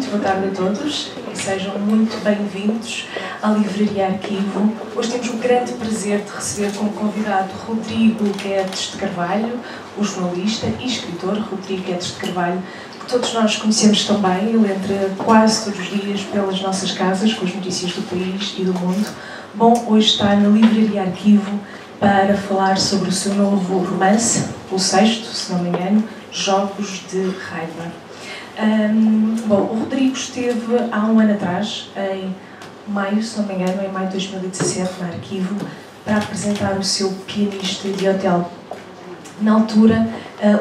muito boa tarde a todos e sejam muito bem-vindos à Livraria Arquivo. Hoje temos o grande prazer de receber como convidado Rodrigo Guedes de Carvalho, o jornalista e escritor Rodrigo Guedes de Carvalho, que todos nós conhecemos tão bem. Ele entra quase todos os dias pelas nossas casas com as notícias do país e do mundo. Bom, hoje está na Livraria Arquivo para falar sobre o seu novo romance, o sexto, se não me engano, Jogos de Raiva. Bom, o Rodrigo esteve há um ano atrás, em maio, se não me engano, em maio de 2017, na Arquivo, para apresentar o seu Pianista de Hotel. Na altura,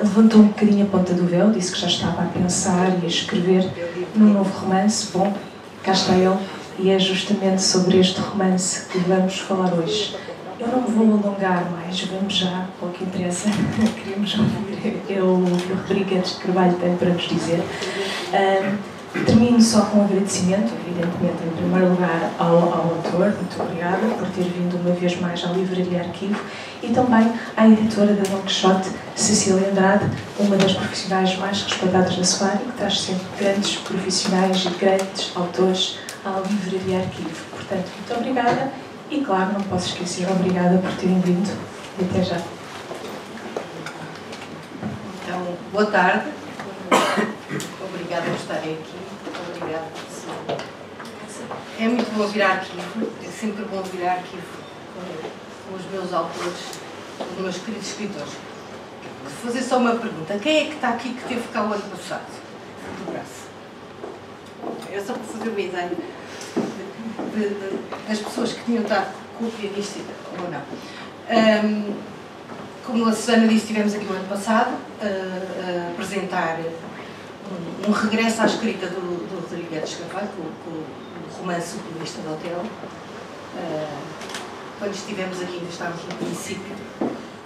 levantou um bocadinho a ponta do véu, disse que já estava a pensar e a escrever num novo romance. Bom, cá está ele, e é justamente sobre este romance que vamos falar hoje. Eu não me vou alongar mais, vamos já ao que interessa. Queríamos ouvir o Rodrigo Guedes de Carvalho tem para nos dizer. Termino só com um agradecimento, evidentemente, em primeiro lugar, ao autor. Muito obrigada por ter vindo uma vez mais à Livraria Arquivo, e também à editora da Don Quixote, Cecília Andrade, uma das profissionais mais respeitadas da sua área, que traz sempre grandes profissionais e grandes autores à Livraria Arquivo. Portanto, muito obrigada. E, claro, não posso esquecer, obrigada por terem vindo. E até já. Então, boa tarde. Obrigada por estarem aqui. Obrigada. É muito bom vir à Arquivo. É sempre bom vir à Arquivo com os meus autores, com os meus queridos escritores. Vou fazer só uma pergunta. Quem é que está aqui que teve cá o ano passado? Do braço. É só para fazer uma ideia das pessoas que tinham estado com o pianista ou não. Como a Susana disse, estivemos aqui o ano passado a apresentar um regresso à escrita do Rodrigo Guedes de Carvalho, com o romance O Pianista de Hotel. Quando estivemos aqui, ainda estávamos no princípio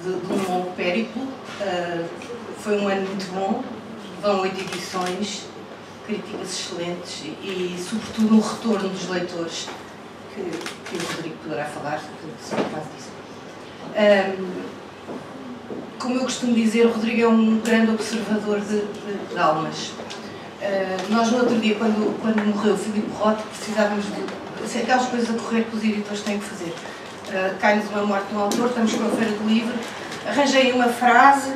de um longo périplo. Foi um ano muito bom, vão 8 edições, críticas excelentes e, sobretudo, um retorno dos leitores, que o Rodrigo poderá falar sobre o caso disso. Como eu costumo dizer, o Rodrigo é um grande observador de almas. Nós, no outro dia, quando morreu o Filipe Roth, precisávamos de aquelas coisas a correr que os editores têm que fazer. Cai-nos uma morte de um autor, estamos com a Feira do Livro, arranjei uma frase,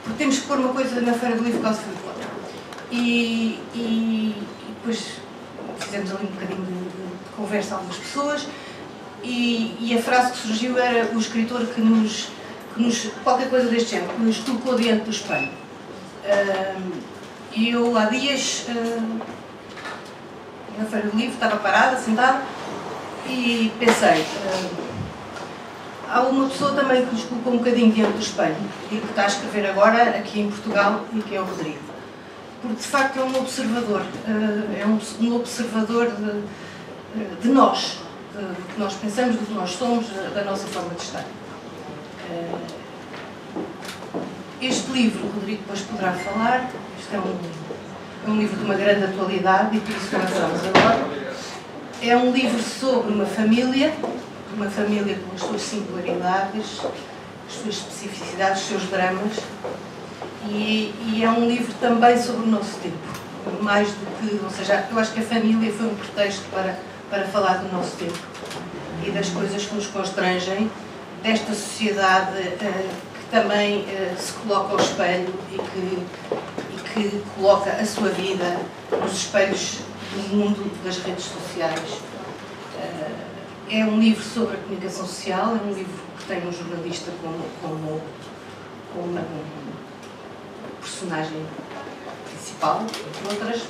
porque temos que pôr uma coisa na Feira do Livro por causa do Filipe Roth. E depois fizemos ali um bocadinho de conversa a algumas pessoas e a frase que surgiu era o escritor que nos qualquer coisa deste género, que nos colocou diante do espelho. E eu há dias na Feira do Livro estava parada, sentada, e pensei, há uma pessoa também que nos colocou um bocadinho diante do espelho e que está a escrever agora aqui em Portugal, e que é o Rodrigo. Porque de facto é um observador, um observador de nós, do que nós pensamos, do que nós somos, da nossa forma de estar. Este livro, o Rodrigo depois poderá falar, este é um livro de uma grande atualidade e por isso lançamos agora. É um livro sobre uma família com as suas singularidades, as suas especificidades, os seus dramas. E é um livro também sobre o nosso tempo, mais do que, ou seja, eu acho que a família foi um pretexto para falar do nosso tempo e das coisas que nos constrangem, desta sociedade que também se coloca ao espelho e que coloca a sua vida nos espelhos do mundo das redes sociais. É um livro sobre a comunicação social, é um livro que tem um jornalista como personagem principal, entre outras,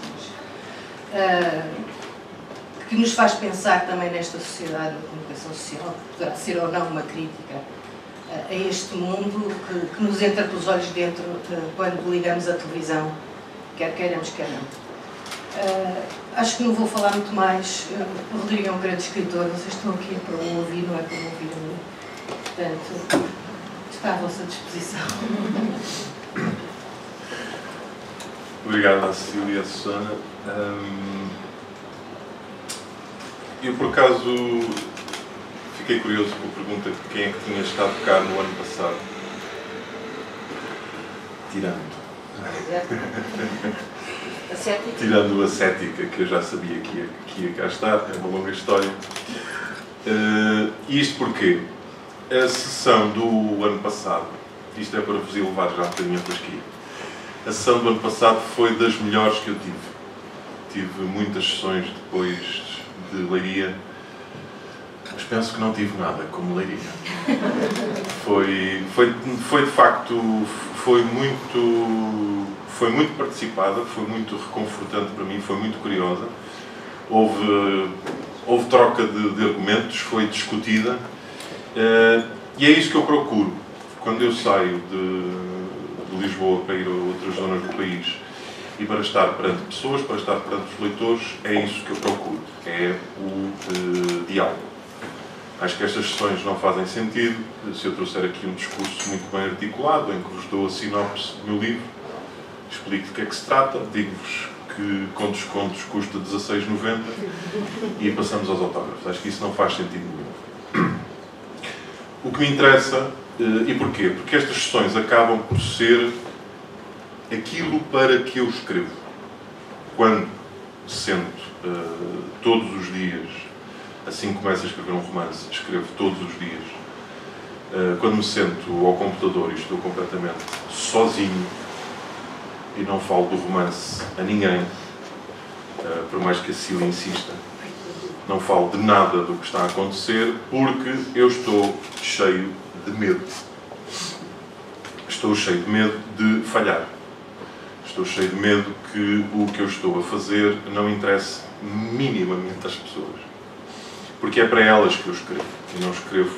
que nos faz pensar também nesta sociedade da comunicação social, que poderá ser ou não uma crítica a este mundo que nos entra pelos olhos dentro quando ligamos a televisão, quer queiramos, quer não. Acho que não vou falar muito mais. O Rodrigo é um grande escritor, vocês estão aqui para o ouvir, não é para o ouvir a mim. Portanto, está à vossa disposição. Obrigado à Cecília e à Susana. Eu, por acaso, fiquei curioso com a pergunta de quem é que tinha estado cá no ano passado. Tirando. tirando a cética, que eu já sabia que ia cá estar, é uma longa história. Isto porque a sessão do ano passado, isto é para vos elevar já um bocadinho a fasquia, a sessão do ano passado foi das melhores que eu tive. Tive muitas sessões depois de Leiria, mas penso que não tive nada como Leiria. Foi de facto, foi muito participada, foi muito reconfortante para mim, foi muito curiosa. Houve troca de argumentos, foi discutida, e é isso que eu procuro. Quando eu saio de Lisboa para ir a outras zonas do país e para estar perante pessoas, para estar perante os leitores, é isso que eu procuro, é o diálogo. Acho que estas sessões não fazem sentido se eu trouxer aqui um discurso muito bem articulado, em que vos dou a sinopse do meu livro, explico de que é que se trata, digo-vos que com descontos custa 16,90 e passamos aos autógrafos. Acho que isso não faz sentido nenhum. O que me interessa, e porquê? Porque estas sessões acabam por ser aquilo para que eu escrevo. Quando sento todos os dias, assim que começo a escrever um romance, escrevo todos os dias. Quando me sento ao computador e estou completamente sozinho e não falo do romance a ninguém, por mais que a Cecília insista, não falo de nada do que está a acontecer, porque eu estou cheio de medo. Estou cheio de medo de falhar. Estou cheio de medo que o que eu estou a fazer não interesse minimamente às pessoas. Porque é para elas que eu escrevo, e não escrevo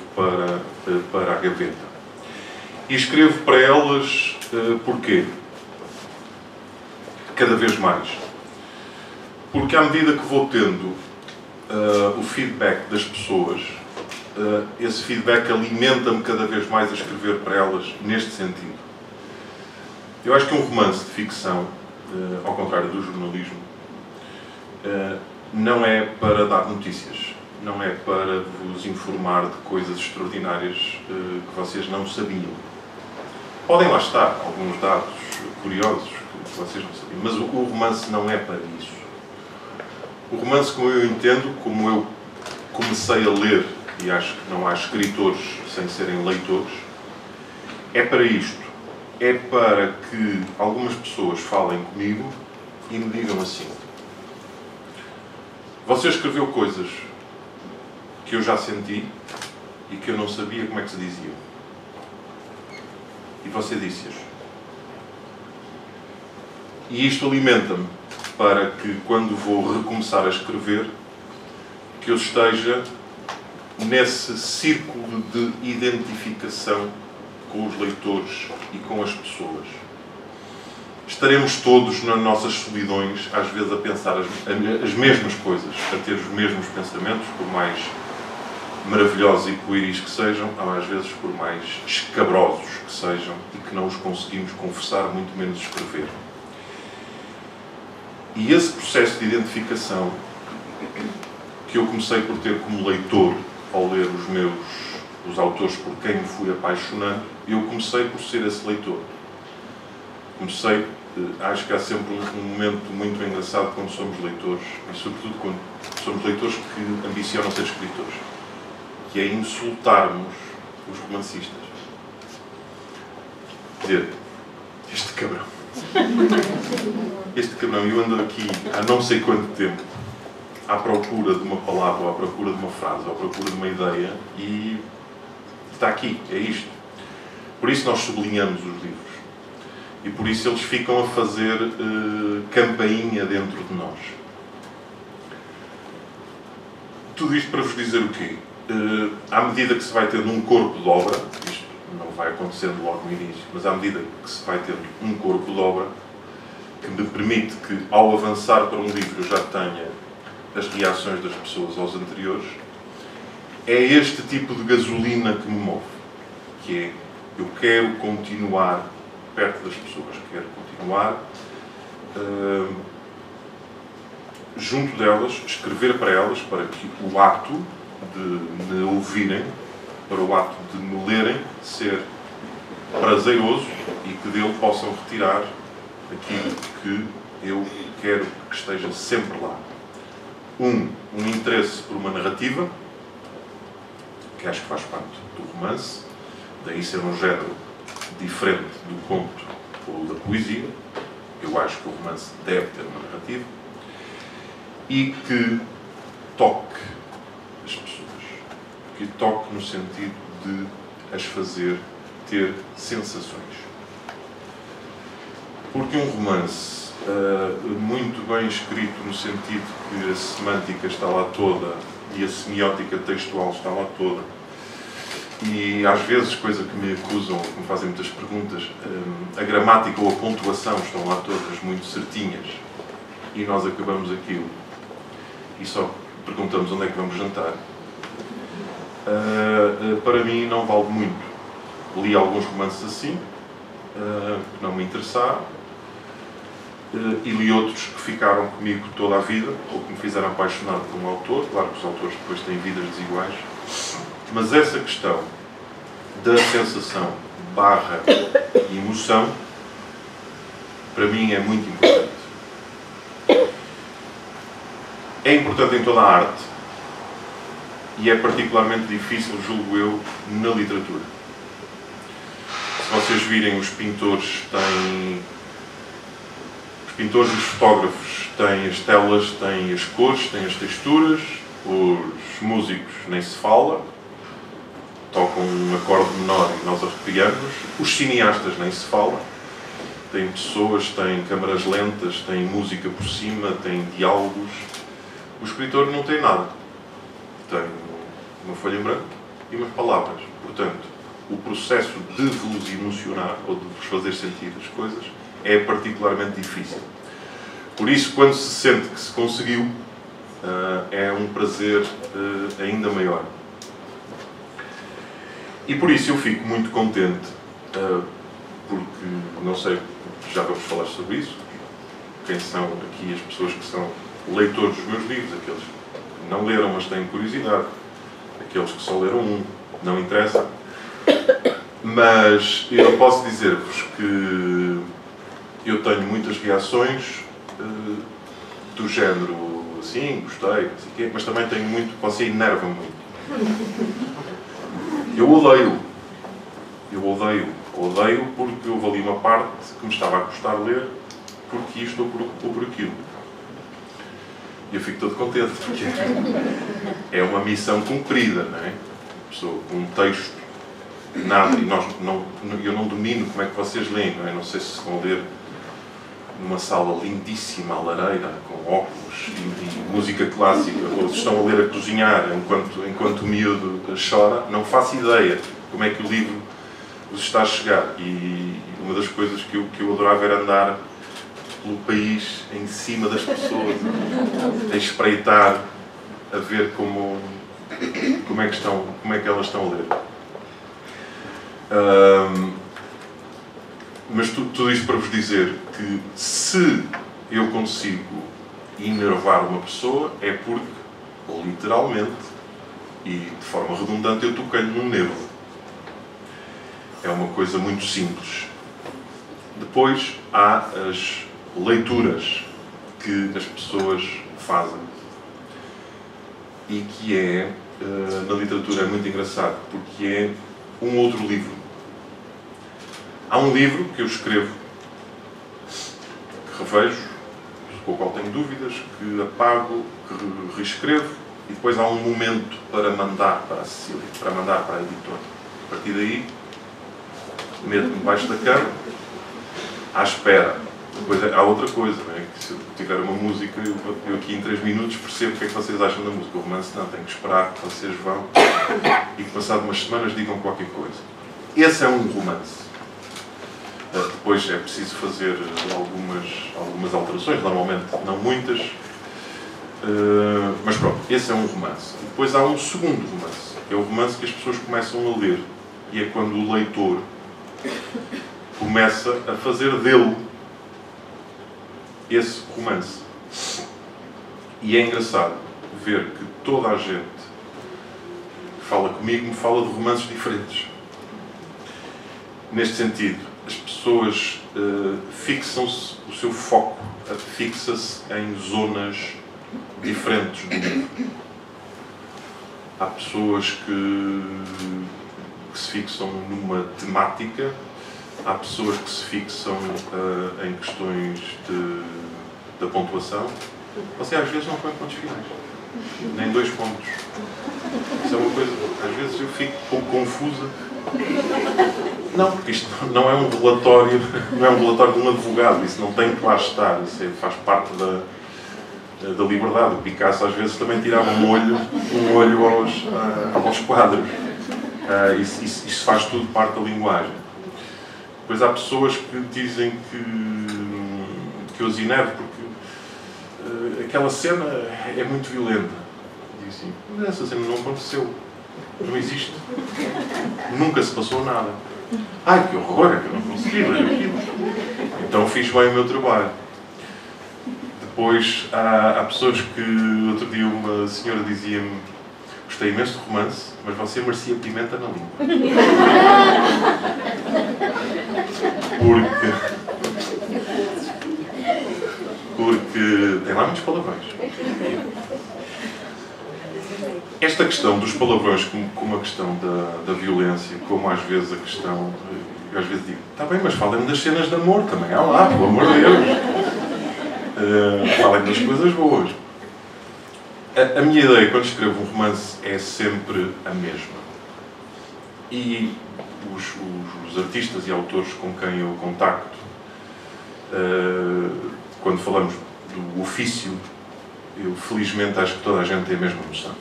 para a gaveta. E escrevo para elas porquê? Cada vez mais. Porque à medida que vou tendo o feedback das pessoas, esse feedback alimenta-me cada vez mais a escrever para elas neste sentido. Eu acho que um romance de ficção, ao contrário do jornalismo, não é para dar notícias, não é para vos informar de coisas extraordinárias que vocês não sabiam. Podem lá estar alguns dados curiosos que vocês não sabiam, mas o romance não é para isso. O romance, como eu entendo, como eu comecei a ler, e acho que não há escritores sem serem leitores, é para isto. É para que algumas pessoas falem comigo e me digam assim: você escreveu coisas que eu já senti e que eu não sabia como é que se diziam. E você disse-as. E isto alimenta-me para que, quando vou recomeçar a escrever, que eu esteja nesse círculo de identificação com os leitores e com as pessoas. Estaremos todos nas nossas solidões, às vezes a pensar as mesmas coisas, a ter os mesmos pensamentos, por mais maravilhosos e pueris que sejam, ou às vezes por mais escabrosos que sejam, e que não os conseguimos confessar, muito menos escrever. E esse processo de identificação que eu comecei por ter como leitor, ao ler os autores por quem me fui apaixonando, eu comecei por ser esse leitor. Acho que há sempre um momento muito engraçado quando somos leitores, e sobretudo quando somos leitores que ambicionam ser escritores, que é insultarmos os romancistas. Dizer, este cabrão, eu ando aqui há não sei quanto tempo à procura de uma palavra, ou à procura de uma frase, ou à procura de uma ideia, e está aqui, é isto. Por isso nós sublinhamos os livros. E por isso eles ficam a fazer campainha dentro de nós. Tudo isto para vos dizer o quê? À medida que se vai tendo um corpo de obra, isto não vai acontecendo logo no início, mas à medida que se vai tendo um corpo de obra, que me permite que, ao avançar para um livro, eu já tenha as reações das pessoas aos anteriores, é este tipo de gasolina que me move, que é, eu quero continuar perto das pessoas, quero continuar junto delas, escrever para elas, para que o ato de me ouvirem, para o ato de me lerem, ser prazeroso e que dele possam retirar aquilo que eu quero que esteja sempre lá. Um interesse por uma narrativa, que acho que faz parte do romance, daí ser um género diferente do conto ou da poesia. Eu acho que o romance deve ter uma narrativa e que toque as pessoas, que toque no sentido de as fazer ter sensações. Porque um romance muito bem escrito, no sentido que a semântica está lá toda e a semiótica textual está lá toda, e às vezes, coisa que me acusam, que me fazem muitas perguntas, a gramática ou a pontuação estão lá todas muito certinhas e nós acabamos aquilo e só perguntamos onde é que vamos jantar. Para mim não vale muito. Li alguns romances assim, que não me interessaram, e li outros que ficaram comigo toda a vida, ou que me fizeram apaixonado por um autor. Claro que os autores depois têm vidas desiguais, mas essa questão da sensação barra emoção, para mim é muito importante. É importante em toda a arte e é particularmente difícil, julgo eu, na literatura. Se vocês virem, os pintores têm... Os pintores e os fotógrafos têm as telas, têm as cores, têm as texturas. Os músicos nem se fala, tocam um acorde menor e nós arrepiamos. Os cineastas nem se fala, têm pessoas, têm câmaras lentas, têm música por cima, têm diálogos. O escritor não tem nada, tem uma folha em branco e umas palavras. Portanto, o processo de vos emocionar ou de vos fazer sentir as coisas é particularmente difícil. Por isso, quando se sente que se conseguiu, é um prazer ainda maior. E por isso eu fico muito contente, porque, não sei, já vamos falar sobre isso, quem são aqui as pessoas que são leitores dos meus livros, aqueles que não leram, mas têm curiosidade, aqueles que só leram um, não interessa. Mas eu posso dizer-vos que eu tenho muitas reações do género, assim, gostei, não sei o quê, mas também tenho muito, você enerva-me muito. Eu odeio porque houve ali uma parte que me estava a custar ler, porque isto ou por aquilo. E eu fico todo contente, porque é uma missão cumprida, não é? A pessoa com um texto, nada, e eu não domino como é que vocês leem, não é? Não sei se estão a ler numa sala lindíssima, à lareira, com óculos e música clássica, ou se estão a ler a cozinhar enquanto o miúdo chora. Não faço ideia como é que o livro vos está a chegar. E uma das coisas que eu adorava era andar pelo país, em cima das pessoas, a espreitar, a ver como é que elas estão a ler. Mas tudo isto para vos dizer que se eu consigo enervar uma pessoa é porque, literalmente e de forma redundante, eu toquei-lhe num nervo. É uma coisa muito simples. Depois há as leituras que as pessoas fazem e que é, na literatura, é muito engraçado, porque é um outro livro. Há um livro que eu escrevo, que revejo, com o qual tenho dúvidas, que apago, que reescrevo, e depois há um momento para mandar para a Cecília, para mandar para a editora. A partir daí, meto-me debaixo da cama, à espera. Depois há outra coisa, não é? Que se eu tiver uma música, eu aqui em 3 minutos percebo o que é que vocês acham da música. O romance não, tenho que esperar que vocês vão e que passado umas semanas digam qualquer coisa. Esse é um romance. Depois é preciso fazer algumas alterações, normalmente não muitas, mas pronto, esse é um romance. Depois há um segundo romance, que é o romance que as pessoas começam a ler, e é quando o leitor começa a fazer dele esse romance. E é engraçado ver que toda a gente que fala comigo me fala de romances diferentes. Neste sentido, as pessoas pessoas fixam-se, o seu foco fixa-se em zonas diferentes do livro. Há pessoas que se fixam numa temática, há pessoas que se fixam em questões da pontuação. Você às vezes não põe pontos finais, nem 2 pontos. Isso é uma coisa, às vezes eu fico um pouco confusa. Não, porque isto não é um relatório, não é um relatório de um advogado, isso não tem que lá estar, isso faz parte da liberdade. O Picasso às vezes também tirava um olho aos quadros. Isso faz tudo parte da linguagem. Depois há pessoas que dizem que os enerva porque aquela cena é muito violenta. Digo assim, mas essa cena não aconteceu, não existe, nunca se passou nada. Ai, que horror, é que eu não consegui ler aquilo. Então fiz bem o meu trabalho. Depois há pessoas que, outro dia uma senhora dizia-me: gostei imenso de romance, mas você merecia pimenta na língua. Porque tem lá muitos palavrões. Esta questão dos palavrões como a questão da violência, como às vezes a questão... Eu às vezes digo, está bem, mas falem das cenas de amor também. Há lá, pelo amor de Deus. Falem das coisas boas. A minha ideia quando escrevo um romance é sempre a mesma. E os artistas e autores com quem eu contacto, quando falamos do ofício, eu felizmente acho que toda a gente tem a mesma noção.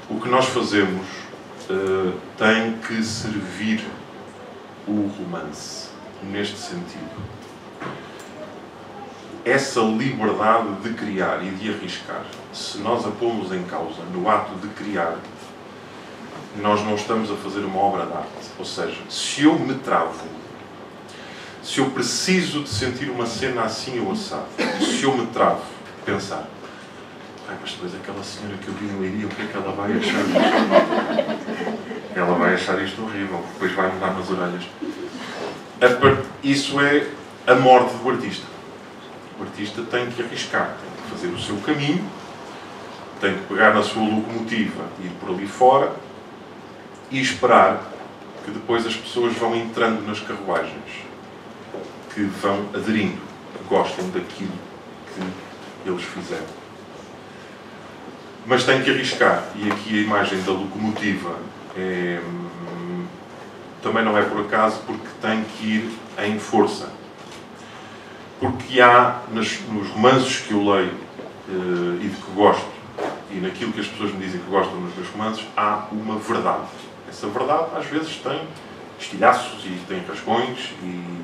O que nós fazemos tem que servir o romance, neste sentido. Essa liberdade de criar e de arriscar, se nós a pomos em causa no ato de criar, nós não estamos a fazer uma obra de arte. Ou seja, se eu me travo, se eu preciso de sentir uma cena assim ou assado, se eu me travo, pensar, mas depois aquela senhora que eu vi no Leiria, o que é que ela vai achar? Ela vai achar isto horrível, depois vai-me dar nas orelhas. Isso é a morte do artista. O artista tem que arriscar, tem que fazer o seu caminho, tem que pegar na sua locomotiva e ir por ali fora e esperar que depois as pessoas vão entrando nas carruagens, que vão aderindo, que gostem daquilo que eles fizeram. Mas tem que arriscar, e aqui a imagem da locomotiva também não é por acaso, porque tem que ir em força. Porque há, nos romances que eu leio e de que gosto, e naquilo que as pessoas me dizem que gostam nos meus romances, há uma verdade. Essa verdade às vezes tem estilhaços e tem rasgões e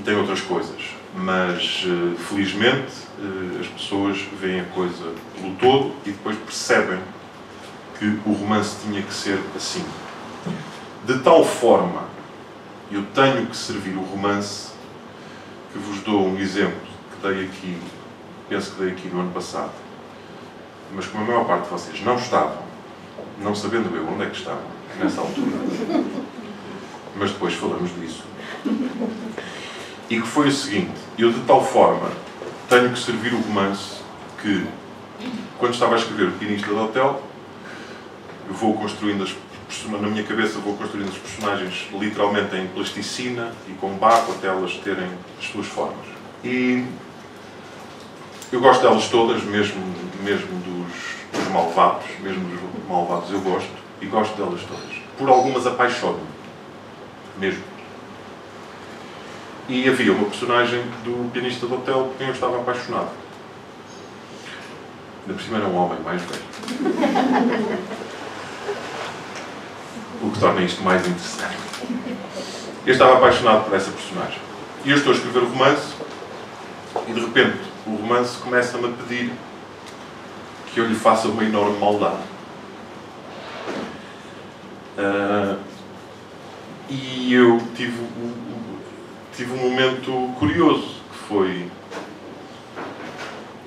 tem outras coisas. Mas, felizmente, as pessoas veem a coisa pelo todo e depois percebem que o romance tinha que ser assim. De tal forma, eu tenho que servir o romance, que vos dou um exemplo que dei aqui, penso que dei aqui no ano passado, mas como a maior parte de vocês não estavam, não sabendo eu onde é que estavam, nessa altura, mas depois falamos disso. E que foi o seguinte, eu de tal forma tenho que servir o romance que, quando estava a escrever O Pianista de Hotel, eu vou construindo na minha cabeça vou construindo as personagens literalmente em plasticina e com barro até elas terem as suas formas. E eu gosto delas todas, mesmo dos malvados, eu gosto, e gosto delas todas. Por algumas apaixono-me, mesmo. E havia uma personagem do Pianista de Hotel por quem eu estava apaixonado. Ainda por cima era um homem mais velho. O que torna isto mais interessante. Eu estava apaixonado por essa personagem. E eu estou a escrever o romance e de repente o romance começa-me a pedir que eu lhe faça uma enorme maldade. E eu tive um momento curioso, que foi...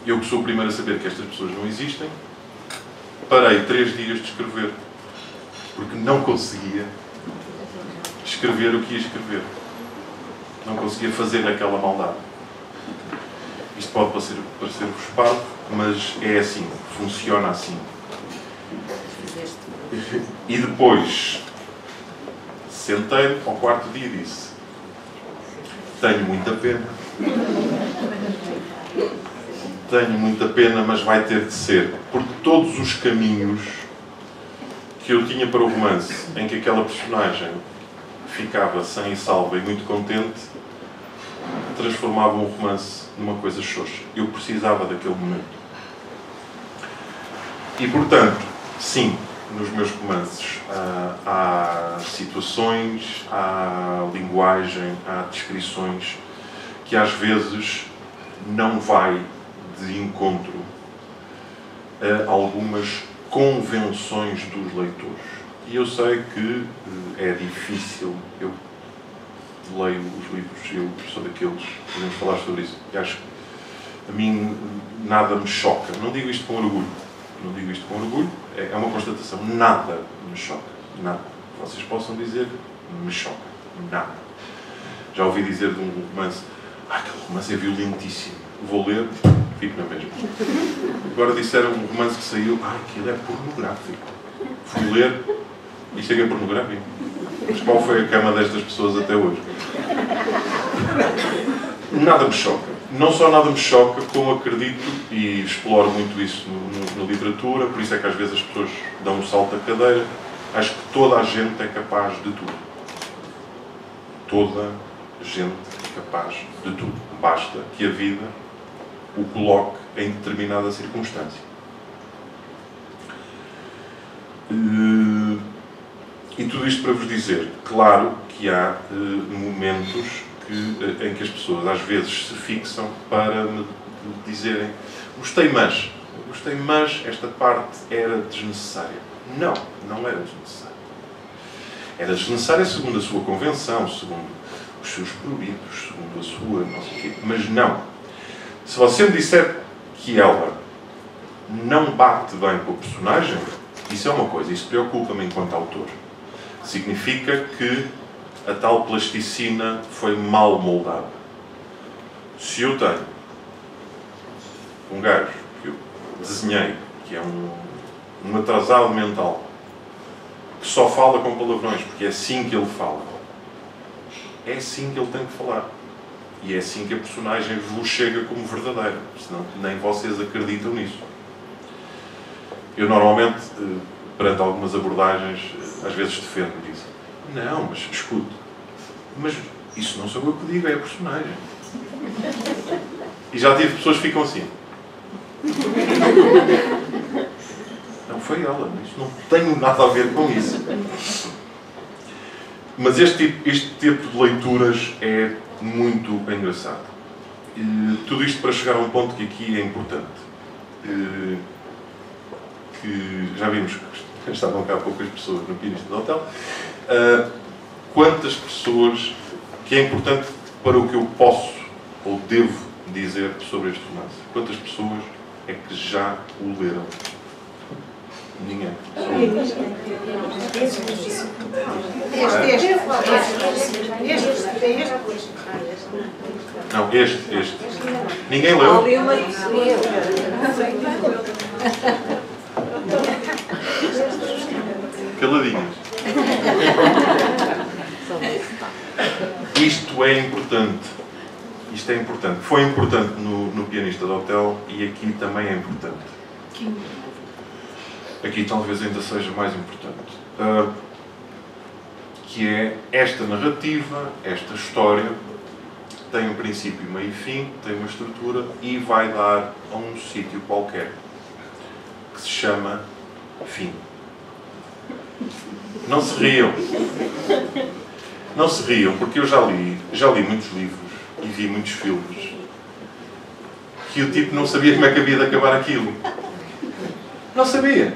Eu que sou o primeiro a saber que estas pessoas não existem, parei 3 dias de escrever, porque não conseguia escrever o que ia escrever. Não conseguia fazer aquela maldade. Isto pode parecer-vos parvo, mas é assim, funciona assim. E depois, sentei-me ao quarto dia e disse: tenho muita pena. Tenho muita pena, mas vai ter de ser. Porque todos os caminhos que eu tinha para o romance, em que aquela personagem ficava sã e salva e muito contente, transformava um romance numa coisa xoxa. Eu precisava daquele momento. E, portanto, sim, nos meus romances há situações, há linguagem, há descrições que às vezes não vai de encontro a algumas convenções dos leitores. E eu sei que é difícil. Eu leio os livros, eu sou daqueles, podemos falar sobre isso, e acho que a mim nada me choca. Não digo isto com orgulho. Não digo isto com orgulho. É uma constatação. Nada me choca. Nada. Vocês possam dizer, me choca. Nada. Já ouvi dizer de um romance, aquele romance é violentíssimo. Vou ler, fico na mesma. Agora disseram um romance que saiu, aquilo é pornográfico. Fui ler e chega pornográfico. Mas qual foi a cama destas pessoas até hoje? Nada me choca. Não só nada me choca, como acredito, e exploro muito isso na literatura, por isso é que às vezes as pessoas dão um salto da cadeira, acho que toda a gente é capaz de tudo. Toda a gente é capaz de tudo. Basta que a vida o coloque em determinada circunstância. E tudo isto para vos dizer, claro que há momentos em que as pessoas às vezes se fixam para me dizerem gostei, mas esta parte era desnecessária. Não, não era desnecessária. Era desnecessária segundo a sua convenção, segundo os seus proibidos, segundo a sua não sei o quê. Mas não. Se você me disser que ela não bate bem com o personagem, isso é uma coisa, isso preocupa-me enquanto autor. Significa que a tal plasticina foi mal moldada. Se eu tenho um gajo que eu desenhei, que é um atrasado mental, que só fala com palavrões, porque é assim que ele fala, é assim que ele tem que falar. E é assim que a personagem vos chega como verdadeira, senão nem vocês acreditam nisso. Eu normalmente, perante algumas abordagens, às vezes defendo isso. Não, mas escute. Mas isso não sou eu que digo, é a personagem. E já tive pessoas que ficam assim. Não foi ela, isso não tenho nada a ver com isso. Mas este tipo de leituras é muito engraçado. Tudo isto para chegar a um ponto que aqui é importante. Que já vimos que estavam cá poucas pessoas no pianista do hotel. Quantas pessoas, que é importante para o que eu posso ou devo dizer sobre este romance, quantas pessoas é que já o leram? Ninguém. Não, este. Ninguém leu? Caladinhas. Isto é importante. Isto é importante. Foi importante no Pianista do Hotel e aqui também é importante. Aqui talvez ainda seja mais importante. Que é esta narrativa, esta história, tem um princípio, meio e fim, tem uma estrutura e vai dar a um sítio qualquer que se chama fim. Não se riam. Não se riam, porque eu já li muitos livros e vi muitos filmes que o tipo não sabia como é que havia de acabar aquilo. Não sabia.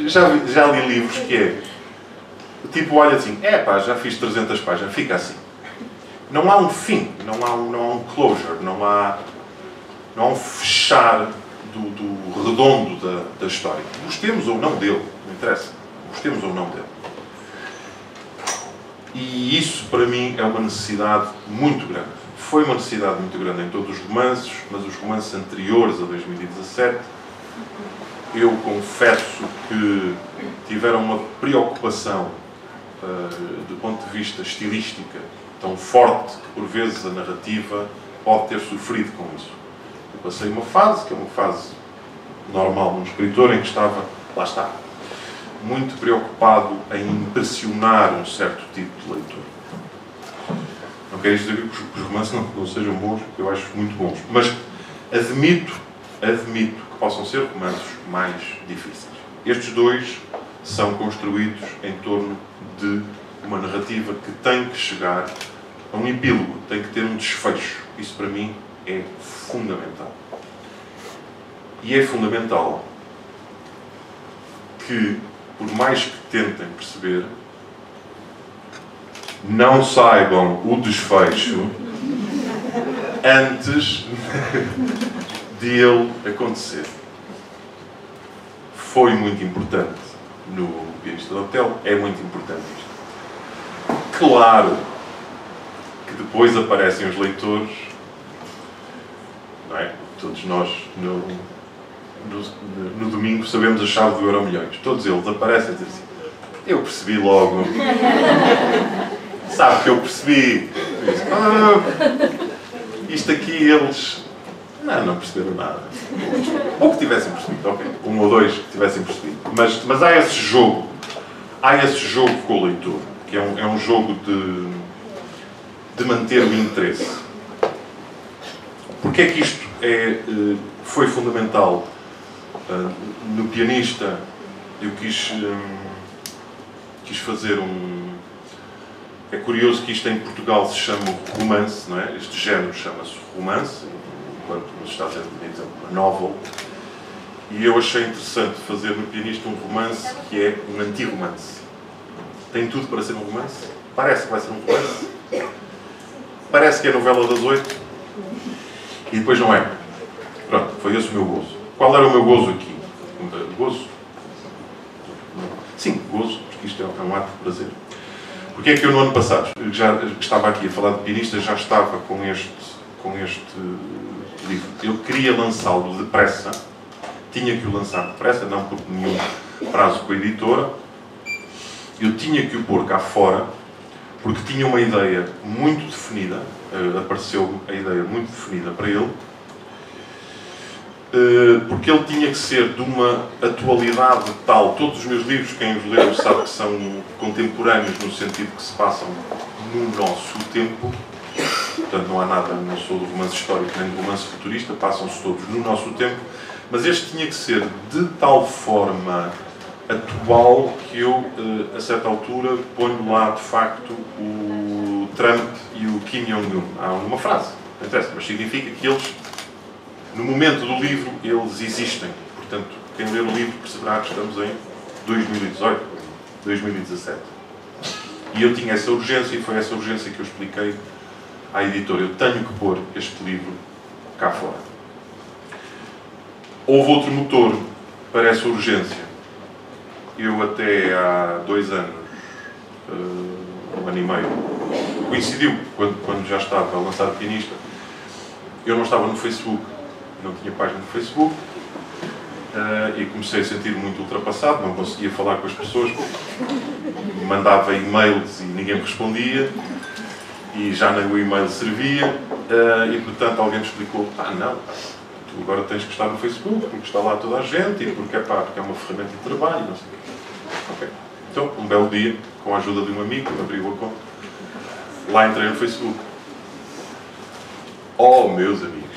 Já li livros que é o tipo olha assim, já fiz 300 páginas, fica assim. Não há um fim, não há um closure, não há um fechar do redondo da história. Gostemos ou não dele, não interessa. Gostemos ou não dele. E isso, para mim, é uma necessidade muito grande. Foi uma necessidade muito grande em todos os romances, mas os romances anteriores a 2017, eu confesso que tiveram uma preocupação do ponto de vista estilística tão forte que, por vezes, a narrativa pode ter sofrido com isso. Eu passei uma fase, que é uma fase normal num escritor, em que estava, lá está, muito preocupado em impressionar um certo tipo de leitor. Não quer dizer que os romances não sejam bons, porque eu acho muito bons. Mas admito que possam ser romances mais difíceis. Estes dois são construídos em torno de uma narrativa que tem que chegar a um epílogo, tem que ter um desfecho. Isso, para mim, é fundamental. E é fundamental que, por mais que tentem perceber, não saibam o desfecho antes de ele acontecer. Foi muito importante no Pianista do Hotel, é muito importante isto. Claro que depois aparecem os leitores, não é? Todos nós no domingo sabemos a chave do Euromilhões. Todos eles aparecem e dizem assim: eu percebi logo. Sabe que eu percebi. Isto aqui eles não perceberam nada. Ou que tivessem percebido, ok. Um ou dois que tivessem percebido. Mas há esse jogo. Há esse jogo com o leitor, que é um jogo de manter o interesse. Porque é que isto foi fundamental? No Pianista eu quis fazer É curioso que isto em Portugal se chama romance, não é? Este género chama-se romance, enquanto nos Estados Unidos é uma novel. E eu achei interessante fazer no Pianista um romance que é um anti-romance. Tem tudo para ser um romance. Parece que vai ser um romance. Parece que é a novela das 8. E depois não é. Pronto, foi esse o meu gozo. Qual era o meu gozo aqui? Gozo? Sim, gozo, porque isto é um ato de prazer. Porque é que eu no ano passado, já estava aqui a falar de Pianista, já estava com este livro. Eu queria lançá-lo depressa, tinha que o lançar depressa, não por nenhum prazo com a editora. Eu tinha que o pôr cá fora, porque tinha uma ideia muito definida, apareceu-me a ideia muito definida para ele, porque ele tinha que ser de uma atualidade tal. Todos os meus livros, quem os leu sabe que são contemporâneos, no sentido que se passam no nosso tempo. Portanto, não há nada, não sou do romance histórico nem do romance futurista, passam-se todos no nosso tempo. Mas este tinha que ser de tal forma atual que eu, a certa altura, ponho lá, de facto, o Trump e o Kim Jong-un. Há uma frase, não interessa, mas significa que eles, no momento do livro, eles existem. Portanto, quem ler o livro perceberá que estamos em 2018, 2017. E eu tinha essa urgência, e foi essa urgência que eu expliquei à editora. Eu tenho que pôr este livro cá fora. Houve outro motor para essa urgência. Eu até há 2 anos, 1 ano e meio, coincidiu, quando já estava a lançar o Pianista, eu não estava no Facebook, não tinha página no Facebook, e comecei a sentir muito ultrapassado, não conseguia falar com as pessoas, mandava e-mails e ninguém me respondia, e já nem o e-mail servia, e portanto alguém me explicou: não, tu agora tens que estar no Facebook, porque está lá toda a gente, e porque é uma ferramenta de trabalho, não sei o quê. Okay. Então, um belo dia, com a ajuda de um amigo, abriu a conta, lá entrei no Facebook. Oh, meus amigos!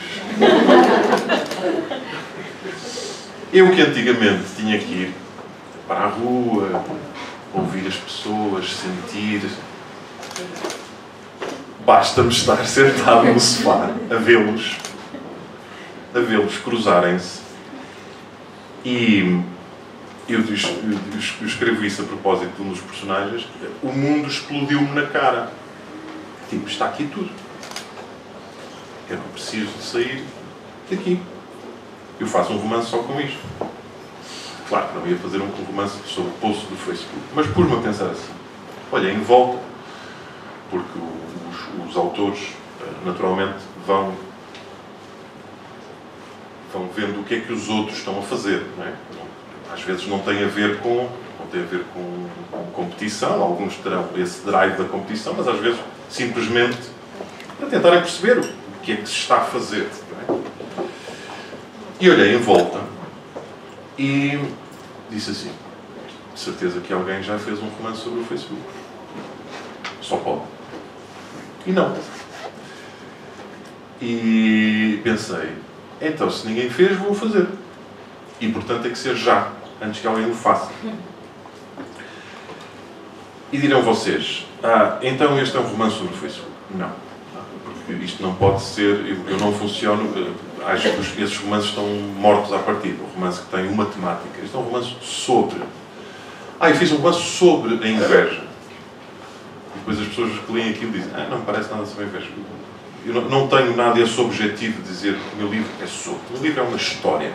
Eu que antigamente tinha que ir para a rua, ouvir as pessoas, sentir... Basta-me estar sentado no sofá a vê-los cruzarem-se. E eu escrevo isso a propósito de um dos personagens. O mundo explodiu-me na cara. Tipo, está aqui tudo. Eu não preciso de sair daqui. Eu faço um romance só com isto. Claro que não ia fazer um romance sobre o post do Facebook. Mas pus-me a pensar assim: olha, em volta porque os autores, naturalmente, vão vendo o que é que os outros estão a fazer, não é? Às vezes não tem a ver com competição, alguns terão esse drive da competição, mas às vezes simplesmente para tentarem perceber o que é que se está a fazer, não é? E olhei em volta e disse assim: de certeza que alguém já fez um romance sobre o Facebook. Só pode. E não. E pensei, então se ninguém fez, vou fazer. E portanto tem que ser já, antes que alguém o faça. E dirão vocês, então este é um romance sobre o Facebook. Não. Porque isto não pode ser, eu não funciono, acho que esses romances estão mortos à partida. O romance que tem uma temática. Este é um romance sobre. Eu fiz um romance sobre a inveja. E depois as pessoas que leem aquilo dizem, não me parece nada sobre a inveja. Eu não tenho nada esse objetivo de dizer que o meu livro é sobre. O meu livro é uma história.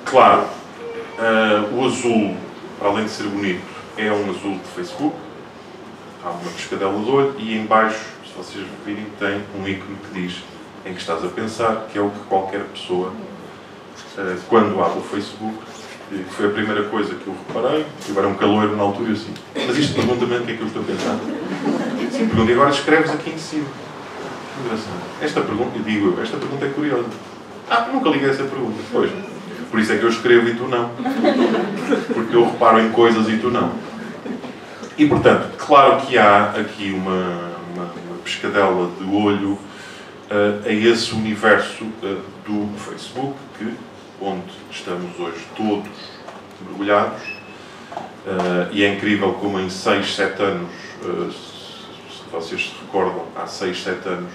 Claro, o azul, para além de ser bonito, é um azul de Facebook. Há uma pescadela de olho e em baixo, se vocês virem, tem um ícone que diz em que estás a pensar, que é o que qualquer pessoa, quando abre o Facebook, que foi a primeira coisa que eu reparei, eu era um caloiro na altura e assim, mas isto pergunta-me o que é que eu estou a pensar. Sim, pergunta, e agora escreves aqui em cima. Que engraçado. Esta pergunta é curiosa. Nunca liguei a essa pergunta. Pois. Por isso é que eu escrevo e tu não. Porque eu reparo em coisas e tu não. E, portanto, claro que há aqui uma pescadela de olho a esse universo do Facebook, onde estamos hoje todos mergulhados. E é incrível como em 6, 7 anos, se vocês se recordam, há 6, 7 anos,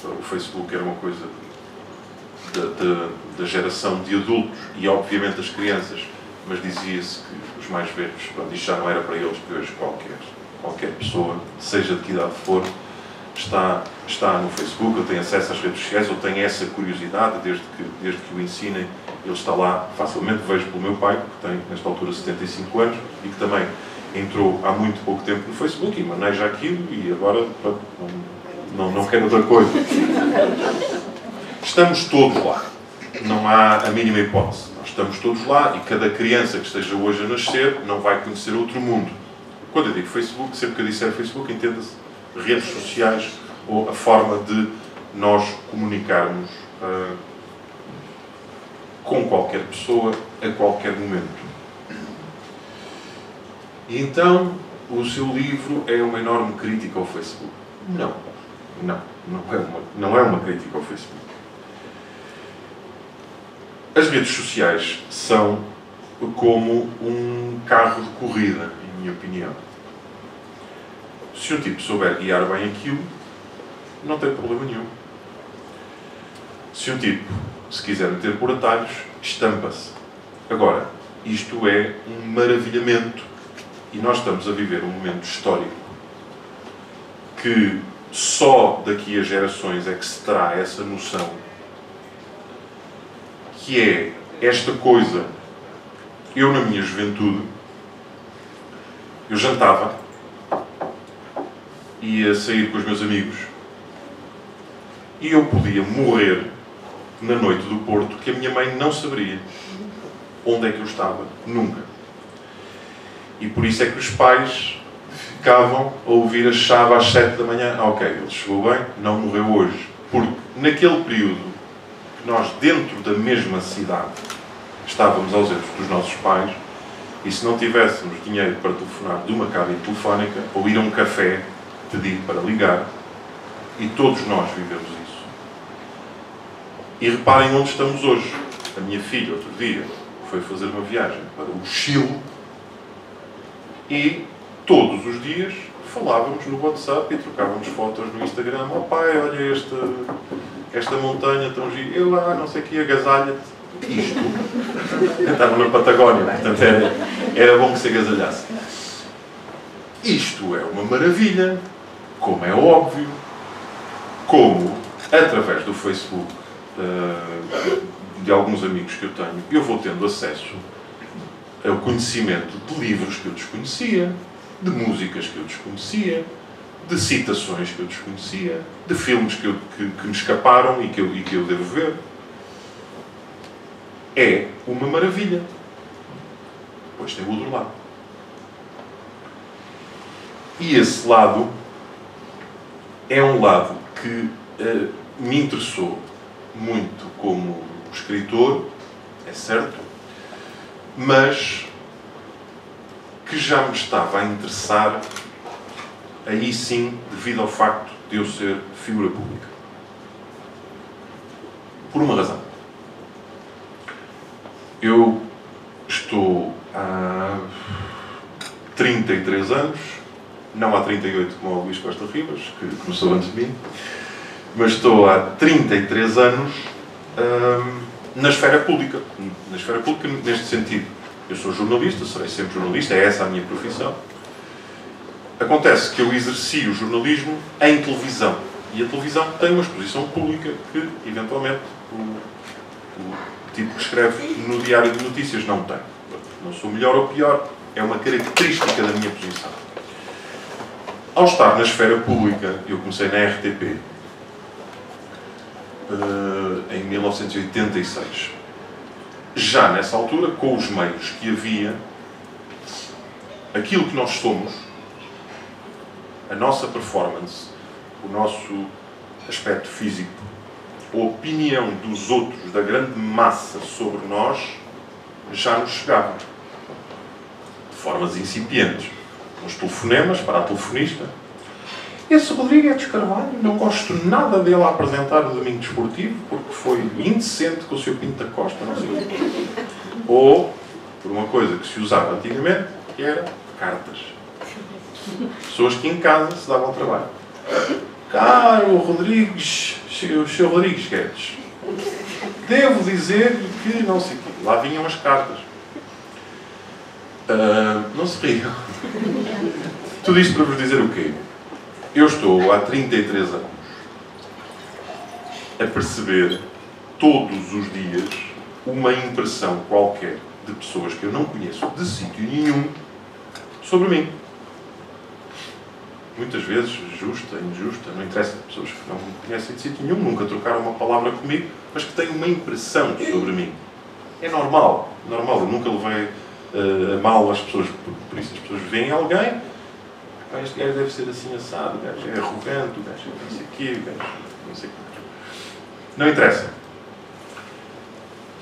o Facebook era uma coisa da geração de adultos e, obviamente, das crianças, mas dizia-se que os mais velhos, isto já não era para eles, que hoje qualquer pessoa, seja de que idade for, está no Facebook, ou tem acesso às redes sociais, ou tem essa curiosidade, desde que o ensinem, ele está lá facilmente. Vejo pelo meu pai, que tem, nesta altura, 75 anos, e que também entrou há muito pouco tempo no Facebook e maneja aquilo, e agora não quer outra coisa. Estamos todos lá. Não há a mínima hipótese. Nós estamos todos lá e cada criança que esteja hoje a nascer não vai conhecer outro mundo. Quando eu digo Facebook, sempre que eu disser Facebook, entenda-se redes sociais ou a forma de nós comunicarmos com qualquer pessoa a qualquer momento. E então, o seu livro é uma enorme crítica ao Facebook? Não é uma crítica ao Facebook. As redes sociais são como um carro de corrida, em minha opinião. Se um tipo souber guiar bem aquilo, não tem problema nenhum. Se um tipo se quiser meter por atalhos, estampa-se. Agora, isto é um maravilhamento. E nós estamos a viver um momento histórico que só daqui a gerações é que se terá essa noção, que é esta coisa. Eu, na minha juventude, eu jantava, ia sair com os meus amigos e eu podia morrer na noite do Porto, que a minha mãe não saberia onde é que eu estava, nunca. E por isso é que os pais ficavam a ouvir a chave às 7 da manhã. Ok, ele chegou bem, não morreu hoje. Porque naquele período que nós, dentro da mesma cidade, estávamos ausentes dos nossos pais, e se não tivéssemos dinheiro para telefonar de uma cabine telefónica, ou ir a um café pedir para ligar, e todos nós vivemos isso. E reparem onde estamos hoje. A minha filha, outro dia, foi fazer uma viagem para o Chile, e todos os dias falávamos no WhatsApp e trocávamos fotos no Instagram. Oh pai, olha esta montanha tão gira. Eu não sei o que, agasalha-te. Isto. Estava na Patagónia, portanto era bom que se agasalhasse. Isto é uma maravilha, como é óbvio, como, através do Facebook, de alguns amigos que eu tenho, eu vou tendo acesso ao conhecimento de livros que eu desconhecia, de músicas que eu desconhecia, de citações que eu desconhecia, de filmes que me escaparam e que eu devo ver. É uma maravilha. Depois tem o outro lado. E esse lado é um lado que me interessou muito como escritor, é certo, mas que já me estava a interessar, aí sim, devido ao facto de eu ser figura pública. Por uma razão. Eu estou há 33 anos, não há 38 como o Luís Costa Ribas, que começou antes de mim, mas estou há 33 anos na esfera pública. Na esfera pública, neste sentido. Eu sou jornalista, serei sempre jornalista, é essa a minha profissão. Acontece que eu exerci o jornalismo em televisão. E a televisão tem uma exposição pública que, eventualmente, o tipo que escreve no diário de notícias não tem. Não sou melhor ou pior, é uma característica da minha posição. Ao estar na esfera pública, eu comecei na RTP em 1986. Já nessa altura, com os meios que havia, aquilo que nós somos, a nossa performance, o nosso aspecto físico, a opinião dos outros, da grande massa sobre nós, já nos chegava. De formas incipientes. Uns telefonemas para a telefonista. Esse Rodrigo é de Carvalho, não gosto nada dele a apresentar o Domingo Desportivo, porque foi indecente com o Sr. Pinto da Costa, não sei o quê. Ou, por uma coisa que se usava antigamente, que era cartas. Pessoas que em casa se davam ao trabalho. Caro Rodrigues, o Sr. Rodrigues Guedes, devo dizer-lhe que não sei o quê. Lá vinham as cartas. Não se riam. Tudo isto para vos dizer o quê? Eu estou há 33 anos a perceber todos os dias uma impressão qualquer de pessoas que eu não conheço de sítio nenhum sobre mim. Muitas vezes, justa, injusta, não interessa, pessoas que não me conhecem de sítio nenhum, nunca trocaram uma palavra comigo, mas que têm uma impressão sobre mim. É normal, normal, eu nunca levei a mal às pessoas, por isso as pessoas veem alguém, este gajo deve ser assim assado, o gajo é arrogante, o gajo é não sei o quê, o gajo não sei o quê. Não interessa.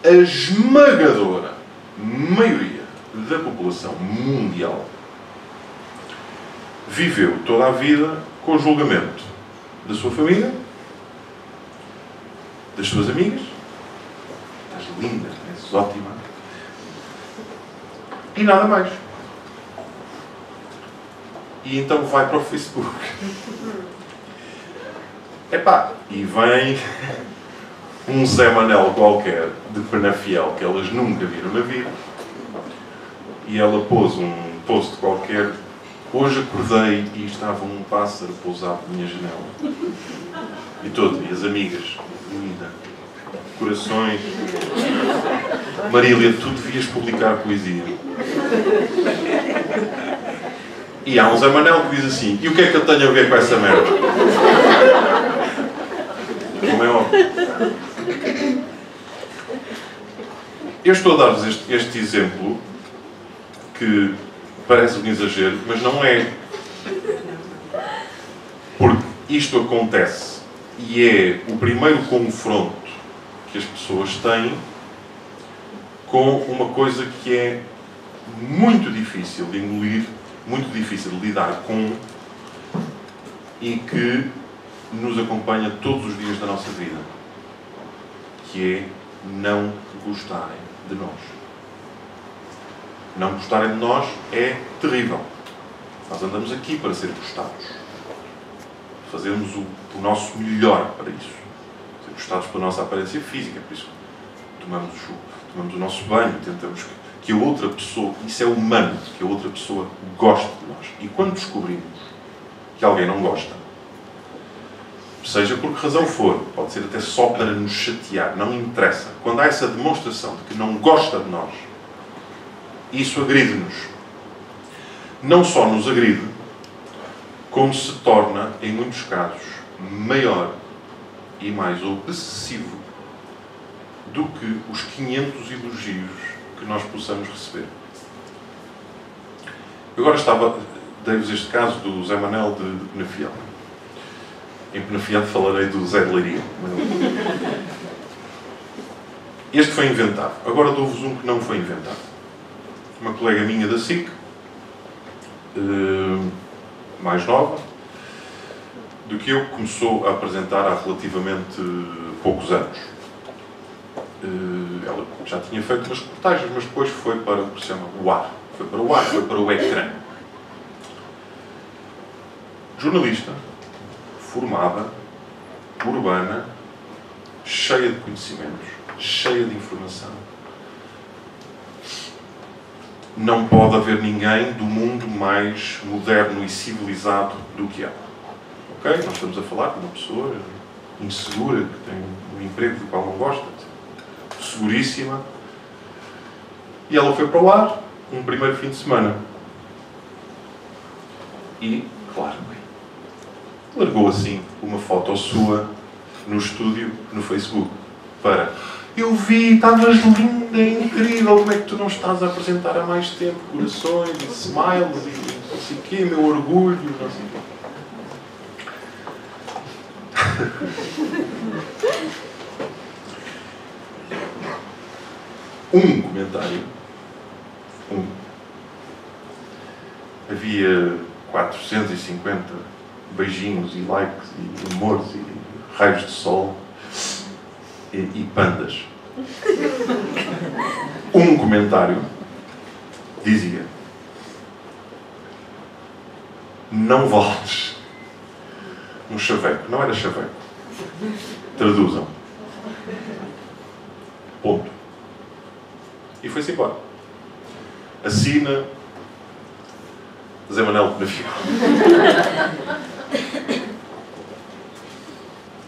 A esmagadora maioria da população mundial viveu toda a vida com o julgamento da sua família, das suas amigas. Estás linda, és ótima. E nada mais. E então vai para o Facebook. Epá, e vem um Zé Manel qualquer de Penafiel que elas nunca viram na vida. E ela pôs um post qualquer. Hoje acordei e estava um pássaro pousado na minha janela. E as amigas, linda, corações. Marília, tu devias publicar poesia. E há um Zé Manel que diz assim: e o que é que eu tenho a ver com essa merda? Como é óbvio. Eu estou a dar-vos este exemplo que parece um exagero, mas não é. Porque isto acontece e é o primeiro confronto que as pessoas têm com uma coisa que é muito difícil de engolir, muito difícil de lidar com e que nos acompanha todos os dias da nossa vida, que é não gostarem de nós. Não gostarem de nós é terrível. Nós andamos aqui para ser gostados. Fazemos o nosso melhor para isso. Ser gostados pela nossa aparência física, por isso tomamos o nosso banho, tentamos que a outra pessoa, isso é humano, que a outra pessoa goste de nós. E quando descobrimos que alguém não gosta, seja por que razão for, pode ser até só para nos chatear, não interessa. Quando há essa demonstração de que não gosta de nós, isso agride-nos. não só nos agride, como se torna, em muitos casos, maior e mais obsessivo do que os 500 elogios que nós possamos receber. Eu agora dei-vos este caso do Zé Manel de Penafiel. Em Penafiel falarei do Zé de Leiria. Este foi inventado. Agora dou-vos um que não foi inventado. Uma colega minha da SIC, mais nova do que eu, começou a apresentar há relativamente poucos anos. Ela já tinha feito umas reportagens, mas depois foi para o que se chama o ar. Foi para o ar, foi para o ecrã. Jornalista, formada, urbana, cheia de conhecimentos, cheia de informação. Não pode haver ninguém do mundo mais moderno e civilizado do que ela. Ok? Nós estamos a falar de uma pessoa insegura, que tem um emprego do qual não gosta, seguríssima. E ela foi para o ar, um primeiro fim de semana. E, claro, largou assim uma foto sua no estúdio, no Facebook, para: eu vi, estavas linda, é incrível, como é que tu não estás a apresentar há mais tempo corações e smiles e não sei o quê, meu orgulho, não sei o quê. Um comentário. Havia 450 beijinhos e likes e amores e raios de sol e pandas. Um comentário dizia: não voltes. Um chaveco. Não era chaveco. Traduzam. Ponto. E foi-se embora. Assina Zé Manel de Penafiel.